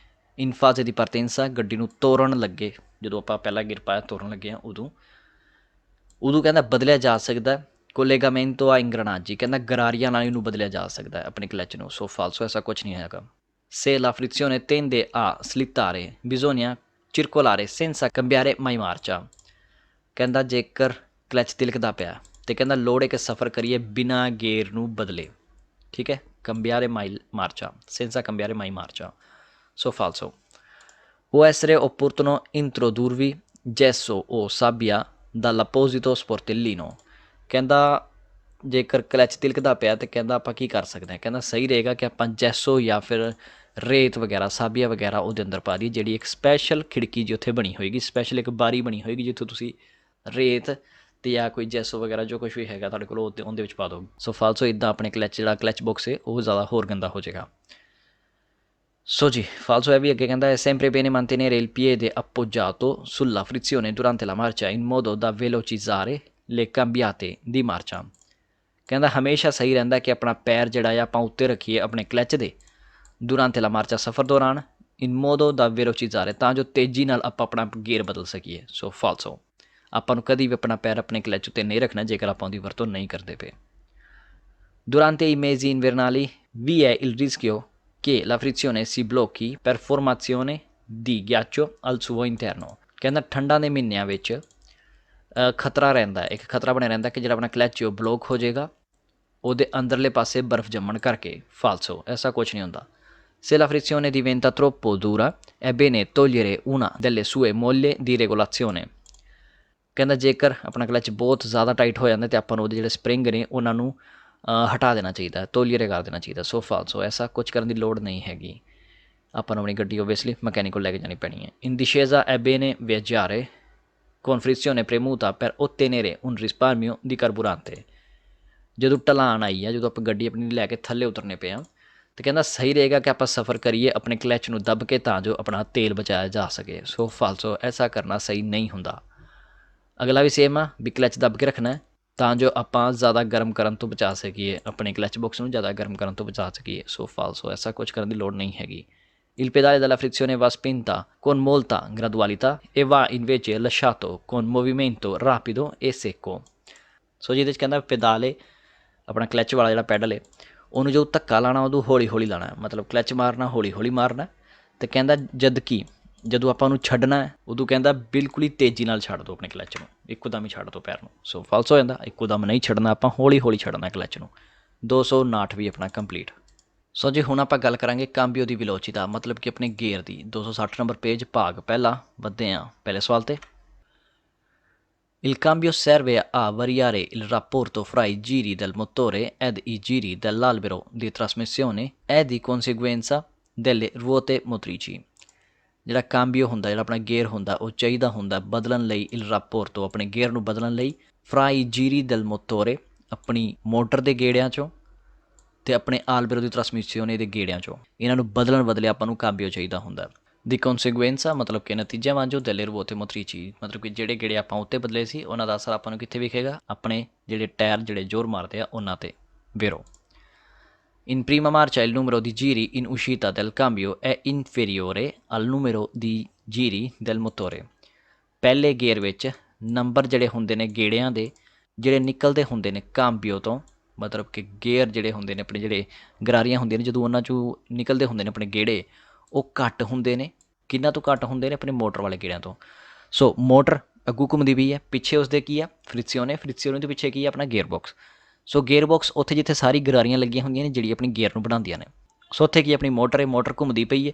ਇਨ ਫਾਜ਼ੇ ਦੀ ਪਰਤੇਂਸਾ, ਗੱਡੀ ਨੂੰ ਤੋੜਨ ਲੱਗੇ, ਜਦੋਂ ਆਪਾਂ ਪਹਿਲਾ ਗੇਅਰ ਪਾਇਆ ਤੋੜਨ ਲੱਗੇ ਹਾਂ ਉਦੋਂ ਕਹਿੰਦਾ ਬਦਲਿਆ ਜਾ ਸਕਦਾ। ਕੋਲੇਗਾਮੈਂਟੋ ਆ ਇੰਗਰਾਨਾਜੀ, ਕਹਿੰਦਾ ਗਰਾਰੀਆਂ ਨਾਲ ਇਹਨੂੰ ਬਦਲਿਆ ਜਾ ਸਕਦਾ ਹੈ ਆਪਣੇ ਕਲੱਚ ਨੂੰ। ਸੋ ਫਾਲਸੋ, ਐਸਾ ਕੁਛ ਨਹੀਂ ਹੈਗਾ। se la frizione tende a slittare bisogna circolare senza cambiare mai marcia। ਕਹਿੰਦਾ ਜੇਕਰ ਕਲੱਚ ਤਿਲਕਦਾ ਪਿਆ ਤੇ ਕਹਿੰਦਾ ਲੋੜ ਹੈ ਕਿ ਸਫ਼ਰ ਕਰੀਏ ਬਿਨਾਂ ਗੇਅਰ ਨੂੰ ਬਦਲੇ। ਠੀਕ ਹੈ, cambiare mai marcia, senza cambiare mai marcia। ਸੋ ਫਾਲਸੋ può essere opportuno introdurvi gesso o sabbia dall'apposito sportellino। ਕਹਿੰਦਾ ਜੇਕਰ ਕਲੱਚ ਤਿਲਕਦਾ ਪਿਆ ਤੇ ਕਹਿੰਦਾ ਆਪਾਂ ਕੀ ਕਰ ਸਕਦੇ ਹਾਂ, ਕਹਿੰਦਾ ਸਹੀ ਰਹੇਗਾ ਕਿ ਆਪਾਂ ਜੈਸੋ ਜਾਂ ਫਿਰ ਰੇਤ ਵਗੈਰਾ, ਸਾਬੀਆ ਵਗੈਰਾ ਉਹਦੇ ਅੰਦਰ ਪਾ ਦਈਏ, ਜਿਹੜੀ ਇੱਕ ਸਪੈਸ਼ਲ ਖਿੜਕੀ ਜੀ ਉੱਥੇ ਬਣੀ ਹੋਏਗੀ, ਸਪੈਸ਼ਲ ਇੱਕ ਬਾਰੀ ਬਣੀ ਹੋਏਗੀ ਜਿੱਥੋਂ ਤੁਸੀਂ ਰੇਤ ਅਤੇ ਜਾਂ ਕੋਈ ਜੈਸੋ ਵਗੈਰਾ ਜੋ ਕੁਛ ਵੀ ਹੈਗਾ ਤੁਹਾਡੇ ਕੋਲ ਉਹਦੇ ਵਿੱਚ ਪਾ ਦਿਓ। ਸੋ ਫਾਲਸੋ ਇੱਦਾਂ ਆਪਣੇ ਕਲੱਚ ਜਿਹੜਾ ਕਲੱਚ ਬਾਕਸ ਹੈ ਉਹ ਜ਼ਿਆਦਾ ਹੋਰ ਗੰਦਾ ਹੋ ਜਾਏਗਾ। ਸੋ ਜੀ ਫਾਲਸੋ ਇਹ ਵੀ ਅੱਗੇ ਕਹਿੰਦਾ è sempre bene mantenere il piede appoggiato sulla frizione durante la marcia in modo da velocizzare le cambiate di marcia। ਕਹਿੰਦਾ ਹਮੇਸ਼ਾ ਸਹੀ ਰਹਿੰਦਾ ਕਿ ਆਪਣਾ ਪੈਰ ਜਿਹੜਾ ਆ ਆਪਾਂ ਉੱਤੇ ਰੱਖੀਏ ਆਪਣੇ ਕਲੱਚ ਦੇ durante la marcia, ਸਫ਼ਰ ਦੌਰਾਨ in modo da velocizzare, ਤਾਂ ਜੋ ਤੇਜ਼ੀ ਨਾਲ ਆਪਾਂ ਆਪਣਾ ਗੇਅਰ ਬਦਲ ਸਕੀਏ। ਸੋ ਫਾਲਸੋ, ਆਪਾਂ ਨੂੰ ਕਦੀ ਵੀ ਆਪਣਾ ਪੈਰ ਆਪਣੇ ਕਲੱਚ ਉੱਤੇ ਨਹੀਂ ਰੱਖਣਾ ਜੇਕਰ ਆਪਾਂ ਉਹਦੀ ਵਰਤੋਂ ਨਹੀਂ ਕਰਦੇ ਪਏ। Durante i mesi invernali vi è il rischio che la frizione si blocchi per formazione di ghiaccio al suo interno। ਕਹਿੰਦਾ ਠੰਡਾਂ ਦੇ ਮਹੀਨਿਆਂ ਵਿੱਚ ਖਤਰਾ ਰਹਿੰਦਾ, ਇੱਕ ਖਤਰਾ ਬਣਿਆ ਰਹਿੰਦਾ ਕਿ ਜਿਹੜਾ ਆਪਣਾ ਕਲੱਚ ਉਹ ਬਲੋਕ ਹੋ ਜਾਏਗਾ ਉਹਦੇ ਅੰਦਰਲੇ ਪਾਸੇ ਬਰਫ਼ ਜੰਮਣ ਕਰਕੇ। ਫਾਲਸੋ, ਐਸਾ ਕੁਛ ਨਹੀਂ ਹੁੰਦਾ। se la frizione diventa troppo dura è bene togliere una delle sue molle di regolazione। ਕਹਿੰਦਾ ਜੇਕਰ ਆਪਣਾ ਕਲੱਚ ਬਹੁਤ ਜ਼ਿਆਦਾ ਟਾਈਟ ਹੋ ਜਾਂਦਾ ਅਤੇ ਆਪਾਂ ਨੂੰ ਉਹਦੇ ਜਿਹੜੇ ਸਪਰਿੰਗ ਨੇ ਉਹਨਾਂ ਨੂੰ ਹਟਾ ਦੇਣਾ ਚਾਹੀਦਾ, ਤੋਲੀਅਰੇ ਕਰ ਦੇਣਾ ਚਾਹੀਦਾ। ਸੋ ਫਾਲਸੋ, ਐਸਾ ਕੁਛ ਕਰਨ ਦੀ ਲੋੜ ਨਹੀਂ ਹੈਗੀ। ਆਪਾਂ ਨੂੰ ਆਪਣੀ ਗੱਡੀ ਓਬਵੀਅਸਲੀ ਮਕੈਨਿਕ ਕੋਲ ਲੈ ਕੇ ਜਾਣੀ ਪੈਣੀ ਹੈ। in discesa è bene viaggiare con frizione premuta per ottenere un risparmio di carburante। ਜਦੋਂ ਢਲਾਣ ਆਈ ਆ, ਜਦੋਂ ਆਪਾਂ ਗੱਡੀ ਆਪਣੀ ਲੈ ਕੇ ਥੱਲੇ ਉਤਰਨੇ ਪਏ ਹਾਂ, ਅਤੇ ਕਹਿੰਦਾ ਸਹੀ ਰਹੇਗਾ ਕਿ ਆਪਾਂ ਸਫ਼ਰ ਕਰੀਏ ਆਪਣੇ ਕਲੱਚ ਨੂੰ ਦੱਬ ਕੇ ਤਾਂ ਜੋ ਆਪਣਾ ਤੇਲ ਬਚਾਇਆ ਜਾ ਸਕੇ। ਸੋ ਫਾਲਸੋ, ਐਸਾ ਕਰਨਾ ਸਹੀ ਨਹੀਂ ਹੁੰਦਾ। ਅਗਲਾ ਵੀ ਸੇਮ ਆ ਵੀ ਕਲੱਚ ਦੱਬ ਕੇ ਰੱਖਣਾ ਤਾਂ ਜੋ ਆਪਾਂ ਜ਼ਿਆਦਾ ਗਰਮ ਕਰਨ ਤੋਂ ਬਚਾ ਸਕੀਏ, ਆਪਣੇ ਕਲੱਚ ਬਾਕਸ ਨੂੰ ਜ਼ਿਆਦਾ ਗਰਮ ਕਰਨ ਤੋਂ ਬਚਾ ਸਕੀਏ। ਸੋ ਫਾਲਸੋ, ਐਸਾ ਕੁਛ ਕਰਨ ਦੀ ਲੋੜ ਨਹੀਂ ਹੈਗੀ। il pedale della frizione va spinta con molta gradualità e va invece lasciato con movimento rapido e secco। ਸੋ ਜਿਹਦੇ 'ਚ ਕਹਿੰਦਾ ਪੈਦਾਲੇ ਆਪਣਾ ਕਲੱਚ ਵਾਲਾ ਜਿਹੜਾ ਪੈਡਲ ਹੈ ਉਹਨੂੰ ਜੋ ਧੱਕਾ ਲਾਣਾ ਉਦੋਂ ਹੌਲੀ ਹੌਲੀ ਲਾਣਾ, ਮਤਲਬ ਕਲੱਚ ਮਾਰਨਾ ਹੌਲੀ ਹੌਲੀ ਮਾਰਨਾ। ਤੇ ਕਹਿੰਦਾ ਜਦ ਕਿ ਜਦੋਂ ਆਪਾਂ ਉਹਨੂੰ ਛੱਡਣਾ ਉਦੋਂ ਕਹਿੰਦਾ ਬਿਲਕੁਲ ਹੀ ਤੇਜ਼ੀ ਨਾਲ ਛੱਡ ਦਿਓ ਆਪਣੇ ਕਲੱਚ ਨੂੰ, ਇੱਕੋ ਦਮ ਹੀ ਛੱਡ ਦਿਓ ਪੈਰ ਨੂੰ। ਸੋ ਫਾਲਸ ਹੋ ਜਾਂਦਾ, ਇੱਕੋ ਦਮ ਨਹੀਂ ਛੱਡਣਾ, ਆਪਾਂ ਹੌਲੀ ਹੌਲੀ ਛੱਡਣਾ ਕਲੱਚ ਨੂੰ। 259 ਵੀ ਆਪਣਾ ਕੰਪਲੀਟ। ਸੋ ਜੀ ਹੁਣ ਆਪਾਂ ਗੱਲ ਕਰਾਂਗੇ ਕਾਂਬੀਓ ਦੀ ਵਿਲੋਚਿਤਾ, ਮਤਲਬ ਕਿ ਆਪਣੇ ਗੇਅਰ ਦੀ। 260 ਨੰਬਰ ਪੇਜ ਭਾਗ ਪਹਿਲਾ, ਵੱਧਦੇ ਹਾਂ ਪਹਿਲੇ ਸਵਾਲ ਤੇ। Il cambio serve a variare il rapporto fra i giri del motore ed i giri dell'albero di trasmissione e di conseguenza delle ruote motrici। ਜਿਹੜਾ ਕਾਂਬੀਓ ਹੁੰਦਾ, ਜਿਹੜਾ ਆਪਣਾ ਗੇਅਰ ਹੁੰਦਾ, ਉਹ ਚਾਹੀਦਾ ਹੁੰਦਾ ਬਦਲਣ ਲਈ ਇਲ ਰਾਪੋਰਟੋ, ਆਪਣੇ ਗੇਅਰ ਨੂੰ ਬਦਲਣ ਲਈ, ਫਰਾਈ ਜੀਰੀ ਦਲ ਮੋਤੋਰੇ, ਆਪਣੀ ਮੋਟਰ ਦੇ ਗੇੜਿਆਂ 'ਚੋਂ, ਅਤੇ ਆਪਣੇ ਆਲਬੇਰੋ ਦੀ ਟਰਾਂਸਮਿਸਿਓਨੇ ਦੇ ਗੇੜਿਆਂ 'ਚੋਂ। ਇਹਨਾਂ ਨੂੰ ਬਦਲਣ ਬਦਲੇ ਆਪਾਂ ਨੂੰ ਕਾਂਬੀਓ ਚਾਹੀਦਾ ਹੁੰਦਾ। ਦੀ ਕੌਨਸੀਗੁਐਂਸਾ ਮਤਲਬ ਕਿ ਨਤੀਜਾ ਵਾਂਝੋ ਦੈਲੇ ਰੁਓਤੇ ਮੋਤਰੀਚੀ, ਮਤਲਬ ਕਿ ਜਿਹੜੇ ਗੇੜੇ ਆਪਾਂ ਉੱਤੇ ਬਦਲੇ ਸੀ ਉਹਨਾਂ ਦਾ ਅਸਰ ਆਪਾਂ ਨੂੰ ਕਿੱਥੇ ਵਿਖੇਗਾ, ਆਪਣੇ ਜਿਹੜੇ ਟਾਇਰ ਜਿਹੜੇ ਜ਼ੋਰ ਮਾਰਦੇ ਆ ਉਹਨਾਂ 'ਤੇ। ਵੇਰੋ In prima marcia il numero di giri in uscita del cambio è inferiore al numero di giri del motore। ਪਹਿਲੇ ਗੇਅਰ ਵਿੱਚ ਨੰਬਰ ਜਿਹੜੇ ਹੁੰਦੇ ਨੇ ਗੇੜਿਆਂ ਦੇ, ਜਿਹੜੇ ਨਿਕਲਦੇ ਹੁੰਦੇ ਨੇ ਕਾਂਬੀਓ ਤੋਂ, ਮਤਲਬ ਕਿ ਗੇਅਰ ਜਿਹੜੇ ਹੁੰਦੇ ਨੇ ਆਪਣੇ, ਜਿਹੜੇ ਗਰਾਰੀਆਂ ਹੁੰਦੀਆਂ ਨੇ ਜਦੋਂ ਉਹਨਾਂ 'ਚੋਂ ਨਿਕਲਦੇ ਹੁੰਦੇ ਨੇ ਆਪਣੇ ਗੇੜੇ, ਉਹ ਘੱਟ ਹੁੰਦੇ ਨੇ। ਕਿੰਨਾਂ ਤੋਂ ਘੱਟ ਹੁੰਦੇ ਨੇ? ਆਪਣੇ ਮੋਟਰ ਵਾਲੇ ਗੇੜਿਆਂ ਤੋਂ। ਸੋ ਮੋਟਰ ਅੱਗੂ ਘੁੰਮਦੀ ਪਈ ਹੈ, ਪਿੱਛੇ ਉਸਦੇ ਕੀ ਆ? ਫ੍ਰਿਕਸੀਓਨੇ। ਫ੍ਰਿਕਸੀਓਨੇ ਦੇ ਪਿੱਛੇ ਕੀ ਆ? ਆਪਣਾ ਗੇਅਰ ਬਾਕਸ। ਸੋ ਗੇਅਰ ਬਾਕਸ ਉੱਥੇ ਜਿੱਥੇ ਸਾਰੀ ਗਰਾਰੀਆਂ ਲੱਗੀਆਂ ਹੁੰਦੀਆਂ ਨੇ ਜਿਹੜੀ ਆਪਣੀ ਗੇਅਰ ਨੂੰ ਬਣਾਉਂਦੀਆਂ ਨੇ। ਸੋ ਉੱਥੇ ਕੀ ਆਪਣੀ ਮੋਟਰ ਹੈ, ਮੋਟਰ ਘੁੰਮਦੀ ਪਈ ਹੈ।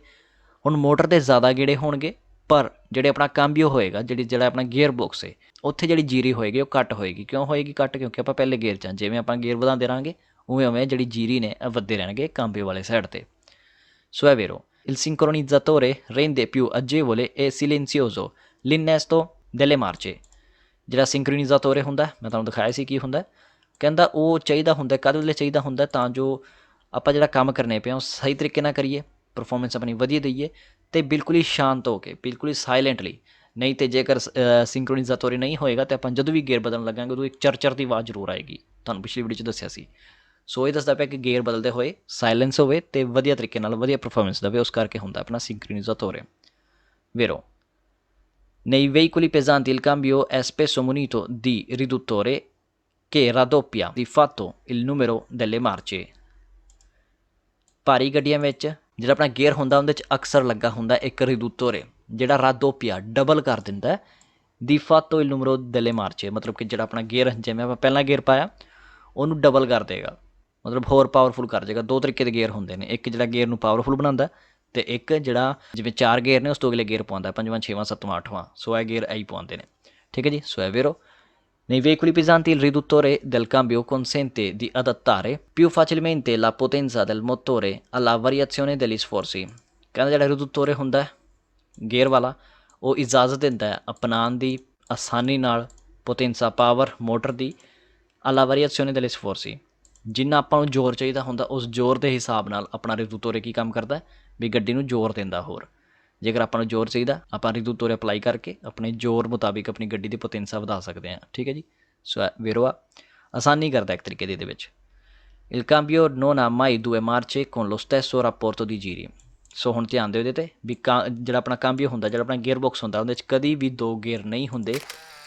ਹੁਣ ਮੋਟਰ ਦੇ ਜ਼ਿਆਦਾ ਗੇੜੇ ਹੋਣਗੇ, ਪਰ ਜਿਹੜੇ ਆਪਣਾ ਕਾਂਬੀਓ ਹੋਏਗਾ, ਜਿਹੜਾ ਆਪਣਾ ਗੇਅਰ ਬਾਕਸ ਹੈ, ਉੱਥੇ ਜਿਹੜੀ ਜੀਰੀ ਹੋਏਗੀ ਉਹ ਘੱਟ ਹੋਏਗੀ। ਕਿਉਂ ਹੋਏਗੀ ਘੱਟ? ਕਿਉਂਕਿ ਆਪਾਂ ਪਹਿਲੇ ਗੇਅਰ 'ਚ, ਜਿਵੇਂ ਆਪਾਂ ਗੇਅਰ ਵਧਾਉਂਦੇ ਰਹਾਂਗੇ ਉਵੇਂ ਉਵੇਂ ਜਿਹੜੀ ਜੀਰੀ ਨੇ ਇਹ ਵੱਧਦੇ ਰਹਿਣਗੇ ਕਾਂਬੀਓ ਵਾਲੇ ਸਾਈਡ 'ਤੇ। ਸੋ è vero il sincronizzatore rende più agevole e silenzioso l'innesto delle marce। ਜਿਹੜਾ ਸਿੰਕਰੋਨਾਈਜ਼ਾਟੋਰੇ ਹੁੰਦਾ, ਮੈਂ ਤੁਹਾਨੂੰ ਦਿਖਾਇਆ ਸੀ ਕੀ ਹੁੰਦਾ। ਕਹਿੰਦਾ ਉਹ ਚਾਹੀਦਾ ਹੁੰਦਾ, ਕਾਹਦੇ ਵੇਲੇ ਚਾਹੀਦਾ ਹੁੰਦਾ? ਤਾਂ ਜੋ ਆਪਾਂ ਜਿਹੜਾ ਕੰਮ ਕਰਨੇ ਪਿਆ ਉਹ ਸਹੀ ਤਰੀਕੇ ਨਾਲ ਕਰੀਏ, ਪਰਫੋਰਮੈਂਸ ਆਪਣੀ ਵਧੀਆ ਦਈਏ, ਅਤੇ ਬਿਲਕੁਲ ਹੀ ਸ਼ਾਂਤ ਹੋ ਕੇ, ਬਿਲਕੁਲ ਹੀ ਸਾਇਲੈਂਟਲੀ। ਨਹੀਂ ਤਾਂ ਜੇਕਰ ਸਿੰਕਰੋਨਾਈਜ਼ਾਟੋਰੇ ਨਹੀਂ ਹੋਏਗਾ ਤਾਂ ਆਪਾਂ ਜਦੋਂ ਵੀ ਗੇਅਰ ਬਦਲਣ ਲੱਗਾਂਗੇ ਉਦੋਂ ਇੱਕ ਚਰਚਰ ਦੀ ਆਵਾਜ਼ ਜ਼ਰੂਰ ਆਏਗੀ। ਤੁਹਾਨੂੰ ਪਿਛਲੀ ਵੀਡੀਓ 'ਚ ਦੱਸਿਆ ਸੀ। ਸੋ ਇਹ ਦੱਸਦਾ ਪਿਆ ਕਿ ਗੇਅਰ ਬਦਲਦੇ ਹੋਏ ਸਾਇਲੈਂਸ ਹੋਵੇ ਅਤੇ ਵਧੀਆ ਤਰੀਕੇ ਨਾਲ ਵਧੀਆ ਪਰਫੋਰਮੈਂਸ ਦੇਵੇ, ਉਸ ਕਰਕੇ ਹੁੰਦਾ ਆਪਣਾ ਸਿੰਕਰੋਨਾਈਜ਼ਾਟੋਰੇ। ਵੇਰੋ nei veicoli pesanti il cambio è spesso munito di riduttore che raddoppia di fatto il numero delle marce। ਭਾਰੀ ਗੱਡੀਆਂ ਵਿੱਚ ਜਿਹੜਾ ਆਪਣਾ ਗੇਅਰ ਹੁੰਦਾ ਉਹਦੇ 'ਚ ਅਕਸਰ ਲੱਗਾ ਹੁੰਦਾ ਇੱਕ ਰਿਦੂਤੋਰੇ, ਜਿਹੜਾ ਰਾਦੋਪੀਆ ਡਬਲ ਕਰ ਦਿੰਦਾ ਦੀ ਫਾਤੋ ਇਲ ਨੂਮਰੋ ਦੈਲੇ ਮਾਰਚੇ, ਮਤਲਬ ਕਿ ਜਿਹੜਾ ਆਪਣਾ ਗੇਅਰ, ਜਿਵੇਂ ਆਪਾਂ ਪਹਿਲਾਂ ਗੇਅਰ ਪਾਇਆ ਉਹਨੂੰ ਡਬਲ ਕਰ ਦੇਗਾ, ਮਤਲਬ ਹੋਰ ਪਾਵਰਫੁਲ ਕਰ ਜਾਏਗਾ। ਦੋ ਤਰੀਕੇ ਦੇ ਗੇਅਰ ਹੁੰਦੇ ਨੇ, ਇੱਕ ਜਿਹੜਾ ਗੇਅਰ ਨੂੰ ਪਾਵਰਫੁਲ ਬਣਾਉਂਦਾ, ਅਤੇ ਇੱਕ ਜਿਹੜਾ ਜਿਵੇਂ 4 ਗੇਅਰ ਨੇ ਉਸ ਤੋਂ ਅਗਲੇ ਗੇਅਰ ਪਾਉਂਦਾ 5ਵਾਂ 6ਵਾਂ 7ਵਾਂ 8ਵਾਂ। ਸੋ ਇਹ ਗੇਅਰ ਇਹੀ ਪਾਉਂਦੇ ਨੇ, ਠੀਕ ਹੈ ਜੀ। ਸੋ è vero nei veicoli pesanti il riduttore del cambio consente di adattare più facilmente la potenza del motore alla variazione degli sforzi। ਕਹਿੰਦਾ ਜਿਹੜਾ ਰਿਦੂਤੋਰੇ ਹੁੰਦਾ ਗੇਅਰ ਵਾਲਾ ਉਹ ਇਜਾਜ਼ਤ ਦਿੰਦਾ ਹੈ ਅਪਣਾਉਣ ਦੀ ਆਸਾਨੀ ਨਾਲ ਪੋਤੈਂਸਾ ਪਾਵਰ ਮੋਟਰ ਦੀ, alla variazione degli sforzi। ਜਿੰਨਾ ਆਪਾਂ ਨੂੰ ਜ਼ੋਰ ਚਾਹੀਦਾ ਹੁੰਦਾ ਉਸ ਜ਼ੋਰ ਦੇ ਹਿਸਾਬ ਨਾਲ ਆਪਣਾ ਰਿਦੂਤੋਰੇ ਕੀ ਕੰਮ ਕਰਦਾ ਵੀ ਗੱਡੀ ਨੂੰ ਜ਼ੋਰ ਦਿੰਦਾ। ਹੋਰ ਜੇਕਰ ਆਪਾਂ ਨੂੰ ਜ਼ੋਰ ਚਾਹੀਦਾ ਆਪਾਂ ਰਿਦੂਤੋਰੇ ਅਪਲਾਈ ਕਰਕੇ ਆਪਣੇ ਜ਼ੋਰ ਮੁਤਾਬਿਕ ਆਪਣੀ ਗੱਡੀ ਦੀ ਪੋਤੈਂਸਾ ਵਧਾ ਸਕਦੇ ਹਾਂ, ਠੀਕ ਹੈ ਜੀ। ਸੋ ਵੇਰੋਆ ਆਸਾਨੀ ਕਰਦਾ ਇੱਕ ਤਰੀਕੇ ਦੇ ਇਹਦੇ ਵਿੱਚ। il cambio non ha mai due marce con lo stesso rapporto di giri। ਸੋ ਹੁਣ ਧਿਆਨ ਦਿਓ ਇਹਦੇ 'ਤੇ ਵੀ ਜਿਹੜਾ ਆਪਣਾ ਕਾਂਬੀਓ ਹੁੰਦਾ, ਜਿਹੜਾ ਆਪਣਾ ਗੇਅਰ ਬਾਕਸ ਹੁੰਦਾ ਉਹਦੇ 'ਚ ਕਦੀ ਵੀ ਦੋ ਗੇਅਰ ਨਹੀਂ ਹੁੰਦੇ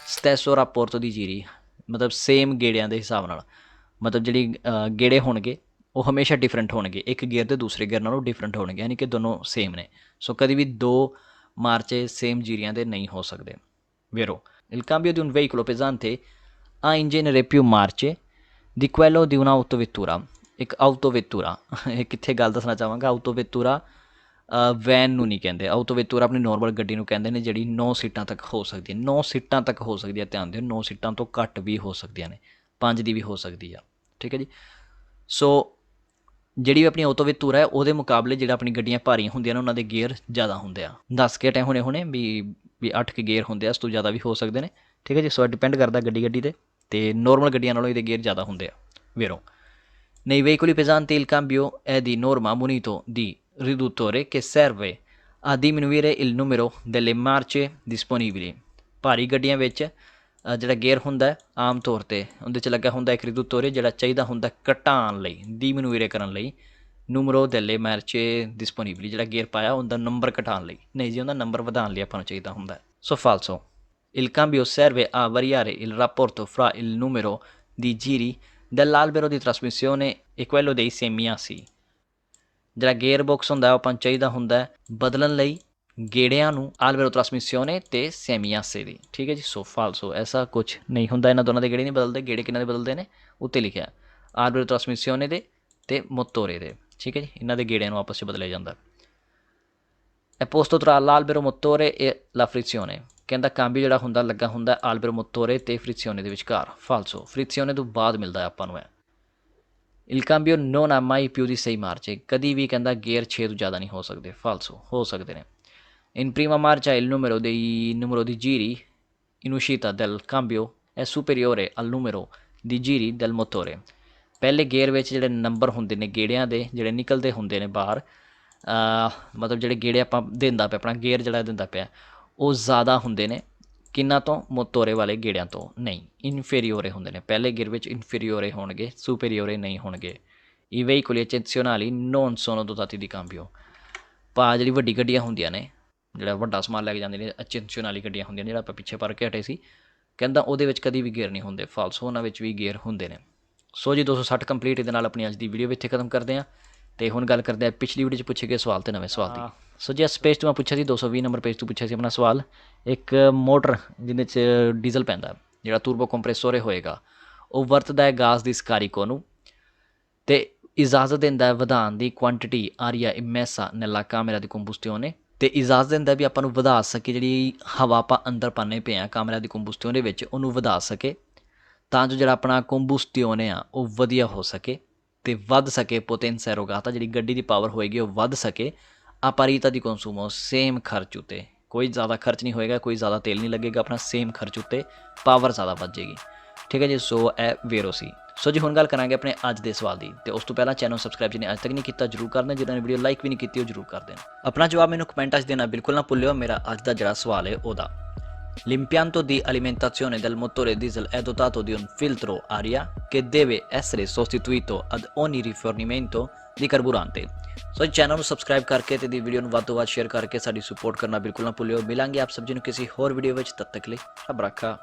ਸਟੈਸੋ ਰਾਪੋਰਟੋ ਦੀ ਜੀਰੀ, ਮਤਲਬ ਸੇਮ ਗੇੜਿਆਂ ਦੇ ਹਿਸਾਬ ਨਾਲ। ਮਤਲਬ ਜਿਹੜੀ ਗੇੜੇ ਹੋਣਗੇ ਉਹ ਹਮੇਸ਼ਾ ਡਿਫਰੈਂਟ ਹੋਣਗੇ, ਇੱਕ ਗੇਅਰ ਦੇ ਦੂਸਰੇ ਗੇਅਰ ਨਾਲੋਂ ਡਿਫਰੈਂਟ ਹੋਣਗੇ, ਯਾਨੀ ਕਿ ਦੋਨੋਂ ਸੇਮ ਨੇ। ਸੋ ਕਦੀ ਵੀ ਦੋ ਮਾਰਚੇ ਸੇਮ ਜੀਰੀਆਂ ਦੇ ਨਹੀਂ ਹੋ ਸਕਦੇ। ਵੇਰੋ il cambio di un veicolo pesante ha in genere più marce di quello di un'autovettura। ਇੱਕ ਆਊਟੋਵੇਤੂਰਾ, ਇਹ ਕਿੱਥੇ ਗੱਲ ਦੱਸਣਾ ਚਾਹਾਂਗਾ, ਆਊਟੋਵੇਤੂਰਾ ਵੈਨ ਨੂੰ ਨਹੀਂ ਕਹਿੰਦੇ, ਆਊਟੋਵੇਤੂਰਾ ਆਪਣੀ ਨੋਰਮਲ ਗੱਡੀ ਨੂੰ ਕਹਿੰਦੇ ਨੇ ਜਿਹੜੀ 9 ਸੀਟਾਂ ਤੱਕ ਹੋ ਸਕਦੀ ਹੈ। 9 ਸੀਟਾਂ ਤੱਕ ਹੋ ਸਕਦੀ ਹੈ, ਧਿਆਨ ਦਿਓ, 9 ਸੀਟਾਂ ਤੋਂ ਘੱਟ ਵੀ ਹੋ ਸਕਦੀਆਂ ਨੇ, 5 ਦੀ ਵੀ ਹੋ ਸਕਦੀ ਆ, ਠੀਕ ਹੈ ਜੀ। ਸੋ ਜਿਹੜੀ ਆਪਣੀ ਆਊਟੋਵੇਤੂਰਾ ਹੈ ਉਹਦੇ ਮੁਕਾਬਲੇ ਜਿਹੜਾ ਆਪਣੀ ਗੱਡੀਆਂ ਭਾਰੀਆਂ ਹੁੰਦੀਆਂ ਨੇ ਉਹਨਾਂ ਦੇ ਗੇਅਰ ਜ਼ਿਆਦਾ ਹੁੰਦੇ ਆ। ਦੱਸ ਕੇ ਹਟੇ ਹੁਣੇ ਵੀ 8 ਕੁ ਗੇਅਰ ਹੁੰਦੇ ਆ, ਇਸ ਤੋਂ ਜ਼ਿਆਦਾ ਵੀ ਹੋ ਸਕਦੇ ਨੇ, ਠੀਕ ਹੈ ਜੀ। ਸੋ ਡਿਪੈਂਡ ਕਰਦਾ ਗੱਡੀ 'ਤੇ, ਅਤੇ ਨੋਰਮਲ ਗੱਡੀਆਂ ਨਾਲੋਂ ਇਹਦੇ ਗੇਅਰ ਜ਼ਿਆਦਾ ਹੁੰਦੇ ਆ। ਵੇਰੋ nei veicoli pesanti il cambio è di norma munito di riduttore che serve a diminuire il numero delle marce disponibili। ਭਾਰੀ ਗੱਡੀਆਂ ਵਿੱਚ ਜਿਹੜਾ ਗੇਅਰ ਹੁੰਦਾ ਆਮ ਤੌਰ 'ਤੇ ਉਹਦੇ 'ਚ ਲੱਗਾ ਹੁੰਦਾ ਇੱਕ ਰਿਦੂਤੋਰੇ, ਜਿਹੜਾ ਚਾਹੀਦਾ ਹੁੰਦਾ ਘਟਾਉਣ ਲਈ, ਡੀਮਿਨੂਇਰੇ ਕਰਨ ਲਈ, ਨੂਮਰੋ ਦੈਲੇ ਮਾਰਚੇ ਡਿਸਪੋਨੀਬਲੀ, ਜਿਹੜਾ ਗੇਅਰ ਪਾਇਆ ਉਹਦਾ ਨੰਬਰ ਘਟਾਉਣ ਲਈ ਨਹੀਂ ਜੀ, ਉਹਦਾ ਨੰਬਰ ਵਧਾਉਣ ਲਈ ਆਪਾਂ ਨੂੰ ਚਾਹੀਦਾ ਹੁੰਦਾ। ਸੋ ਫਾਲਸੋ il cambio serve a variare il rapporto fra il numero di giri dell'albero di trasmissione e quello dei semiassi। ਜਿਹੜਾ ਗੇਅਰ ਬਾਕਸ ਹੁੰਦਾ ਉਹ ਆਪਾਂ ਨੂੰ ਚਾਹੀਦਾ ਹੁੰਦਾ ਬਦਲਣ ਲਈ ਗੇੜਿਆਂ ਨੂੰ ਆਲਬੇਰੋ ਟਰਾਂਸਮਿssione ਤੇ ਸੈਮੀਆਸੇ ਦੀ। ਠੀਕ ਹੈ ਜੀ। ਸੋ ਫਾਲਸੋ, ਐਸਾ ਕੁਛ ਨਹੀਂ ਹੁੰਦਾ, ਇਹਨਾਂ ਦੋਨਾਂ ਦੇ ਗੇੜੇ ਨਹੀਂ ਬਦਲਦੇ। ਗੇੜੇ ਕਿਹਨਾਂ ਦੇ ਬਦਲਦੇ ਨੇ ਉੱਤੇ ਲਿਖਿਆ ਆਲਬੇਰੋ ਟਰਾਂਸਮਿssione ਦੇ ਤੇ ਮੋਤੋਰੇ ਦੇ। ਠੀਕ ਹੈ ਜੀ। ਇਹਨਾਂ ਦੇ ਗੇੜਿਆਂ ਨੂੰ ਆਪਸ 'ਚ ਬਦਲਿਆ ਜਾਂਦਾ। è posto tra l'albero motore e la frizione। ਕਹਿੰਦਾ ਕਾਂਬੀ ਜਿਹੜਾ ਹੁੰਦਾ ਲੱਗਾ ਹੁੰਦਾ ਆਲਬੇਰੋ ਮੋਤੋਰੇ ਤੇ ਫ੍ਰਿzione ਦੇ ਵਿਚਕਾਰ। ਫਾਲਸੋ, ਫ੍ਰਿzione ਤੋਂ ਬਾਅਦ ਮਿਲਦਾ ਆਪਾਂ ਨੂੰ। il cambio non ha mai più di 6 marce। ਕਦੀ ਵੀ ਕਹਿੰਦਾ ਗੇਅਰ 6 ਤੋਂ ਜ਼ਿਆਦਾ ਨਹੀਂ ਹੋ ਸਕਦੇ। ਫਾਲਸੋ, ਹੋ ਸਕਦੇ ਨੇ। in prima marcia il numero di giri in uscita del cambio è superiore al numero di giri del motore। ਪਹਿਲੇ ਗੇਅਰ ਵਿੱਚ ਜਿਹੜੇ ਨੰਬਰ ਹੁੰਦੇ ਨੇ ਗੇੜਿਆਂ ਦੇ ਜਿਹੜੇ ਨਿਕਲਦੇ ਹੁੰਦੇ ਨੇ ਬਾਹਰ, ਮਤਲਬ ਜਿਹੜੇ ਗੇੜੇ ਆਪਾਂ ਦਿੰਦਾ ਪਿਆ, ਆਪਣਾ ਗੇਅਰ ਜਿਹੜਾ ਦਿੰਦਾ ਪਿਆ, ਉਹ ਜ਼ਿਆਦਾ ਹੁੰਦੇ ਨੇ ਕਿੰਨਾ ਤੋਂ? ਮੋਤੋਰੇ ਵਾਲੇ ਗੇੜਿਆਂ ਤੋਂ ਨਹੀਂ, ਇਨਫੀਰੀਓਰੇ ਹੁੰਦੇ ਨੇ। ਪਹਿਲੇ ਗੇਅਰ ਵਿੱਚ ਇਨਫੀਰੀਓਰੇ ਹੋਣਗੇ, ਸੁਪੀਰੀਓਰੇ ਨਹੀਂ ਹੋਣਗੇ। i veicoli eccezionali non sono dotati di cambio। ਜਿਹੜੀ ਵੱਡੀ ਗੱਡੀਆਂ ਹੁੰਦੀਆਂ ਨੇ, ਜਿਹੜਾ ਵੱਡਾ ਸਮਾਨ ਲੈ ਕੇ ਜਾਂਦੇ ਨੇ, eccezionali ਗੱਡੀਆਂ ਹੁੰਦੀਆਂ ਨੇ, ਜਿਹੜਾ ਆਪਾਂ ਪਿੱਛੇ ਪੜ੍ਹ ਕੇ ਹਟੇ ਸੀ, ਕਹਿੰਦਾ ਉਹਦੇ ਵਿੱਚ ਕਦੀ ਵੀ ਗੇਅਰ ਨਹੀਂ ਹੁੰਦੇ। ਫਾਲਸੋ, ਉਹਨਾਂ ਵਿੱਚ ਵੀ ਗੇਅਰ ਹੁੰਦੇ ਨੇ। ਸੋ ਜੀ 260 ਕੰਪਲੀਟ। ਇਹਦੇ ਨਾਲ ਆਪਣੀ ਅੱਜ ਦੀ ਵੀਡੀਓ ਇੱਥੇ ਖਤਮ ਕਰਦੇ ਹਾਂ ਅਤੇ ਹੁਣ ਗੱਲ ਕਰਦੇ ਹਾਂ ਪਿਛਲੀ ਵੀਡੀਓ 'ਚ ਪੁੱਛੇ ਗਏ ਸਵਾਲ ਅਤੇ ਨਵੇਂ ਸਵਾਲ ਦੀ। ਸੋ ਜੀ ਇਸ ਪੇਜ ਤੋਂ ਮੈਂ ਪੁੱਛਿਆ ਸੀ 220 ਨੰਬਰ ਪੇਜ ਤੋਂ ਪੁੱਛਿਆ ਸੀ ਆਪਣਾ ਸਵਾਲ, ਇੱਕ ਮੋਟਰ ਜਿਹਦੇ 'ਚ ਡੀਜ਼ਲ ਪੈਂਦਾ, ਜਿਹੜਾ turbo compressore ਹੋਏਗਾ, ਉਹ ਵਰਤਦਾ ਹੈ ਗਾਜ਼ ਦੀ ਸਕਾਰੀਕੋ ਨੂੰ ਅਤੇ ਇਜਾਜ਼ਤ ਦਿੰਦਾ ਹੈ ਵਧਾਉਣ ਦੀ ਕੁਆਂਟਿਟੀ ਆਰੀਆ ਇਮੈਸਾ ਨੈਲਾ ਕਾਮੇਰਾ ਦੀ ਕੰਬੂਸਟਿਓਨੇ, ਅਤੇ ਇਜਾਜ਼ਤ ਦਿੰਦਾ ਵੀ ਆਪਾਂ ਨੂੰ ਵਧਾ ਸਕੇ ਜਿਹੜੀ ਹਵਾ ਆਪਾਂ ਅੰਦਰ ਪਾਉਂਦੇ ਪਏ ਹਾਂ ਕਾਮੇਰਾ ਦੀ ਕੰਬੂਸਟਿਓਨੇ ਦੇ ਵਿੱਚ, ਉਹਨੂੰ ਵਧਾ ਸਕੇ ਤਾਂ ਜੋ ਜਿਹੜਾ ਆਪਣਾ ਕੰਬੂਸਟਿਓਨੇ ਆ ਉਹ ਵਧੀਆ ਹੋ ਸਕੇ ਅਤੇ ਵੱਧ ਸਕੇ ਪੋਟੈਂਜ਼ਾ ਐਰੋਗਾਤਾ, ਜਿਹੜੀ ਗੱਡੀ ਦੀ ਪਾਵਰ ਹੋਏਗੀ ਉਹ ਵੱਧ ਸਕੇ। ਆਪਾਰੀਤਾ ਦੀ ਕੰਸੂਮੋ, ਸੇਮ ਖਰਚ ਉੱਤੇ, ਕੋਈ ਜ਼ਿਆਦਾ ਖਰਚ ਨਹੀਂ ਹੋਏਗਾ, ਕੋਈ ਜ਼ਿਆਦਾ ਤੇਲ ਨਹੀਂ ਲੱਗੇਗਾ, ਆਪਣਾ ਸੇਮ ਖਰਚ ਉੱਤੇ ਪਾਵਰ ਜ਼ਿਆਦਾ ਵੱਧ ਜਾਏਗੀ। ਠੀਕ ਹੈ ਜੀ। ਸੋ ਇਹ ਵੇਰੋ ਸੀ। ਸੋ ਜੀ ਹੁਣ ਗੱਲ ਕਰਾਂਗੇ ਆਪਣੇ ਅੱਜ ਦੇ ਸਵਾਲ ਦੀ, ਅਤੇ ਉਸ ਤੋਂ ਪਹਿਲਾਂ ਚੈਨਲ ਸਬਸਕ੍ਰਾਈਬ ਜਿਹਨੇ ਅੱਜ ਤੱਕ ਨਹੀਂ ਕੀਤਾ ਜ਼ਰੂਰ ਕਰ ਦੇਣਾ, ਜਿਹਨਾਂ ਨੇ ਵੀਡੀਓ ਲਾਈਕ ਵੀ ਨਹੀਂ ਕੀਤੀ ਉਹ ਜ਼ਰੂਰ ਕਰ ਦੇਣਾ। ਆਪਣਾ ਜਵਾਬ ਮੈਨੂੰ ਕਮੈਂਟਾਂ 'ਚ ਦੇਣਾ ਬਿਲਕੁਲ ਨਾ ਭੁੱਲਿਓ। ਮੇਰਾ ਅੱਜ ਦਾ ਜਿਹੜਾ ਸਵਾਲ ਹੈ ਉਹਦਾ l'impianto di alimentazione del motore diesel è dotato di un filtro aria che deve essere sostituito ad ogni rifornimento di carburante। So channel ਨੂੰ ਸਬਸਕ੍ਰਾਈਬ ਕਰਕੇ ਤੇ ਦੀ ਵੀਡੀਓ ਨੂੰ ਵੱਧ ਤੋਂ ਵੱਧ ਸ਼ੇਅਰ ਕਰਕੇ ਸਾਡੀ ਸਪੋਰਟ ਕਰਨਾ ਬਿਲਕੁਲ ਨਾ ਭੁੱਲਿਓ। ਮਿਲਾਂਗੇ ਆਪ ਸਭ ਜੀ ਨੂੰ ਕਿਸੇ ਹੋਰ ਵੀਡੀਓ ਵਿੱਚ, ਤਦ ਤੱਕ ਲਈ ਰੱਬ ਰਾਖਾ।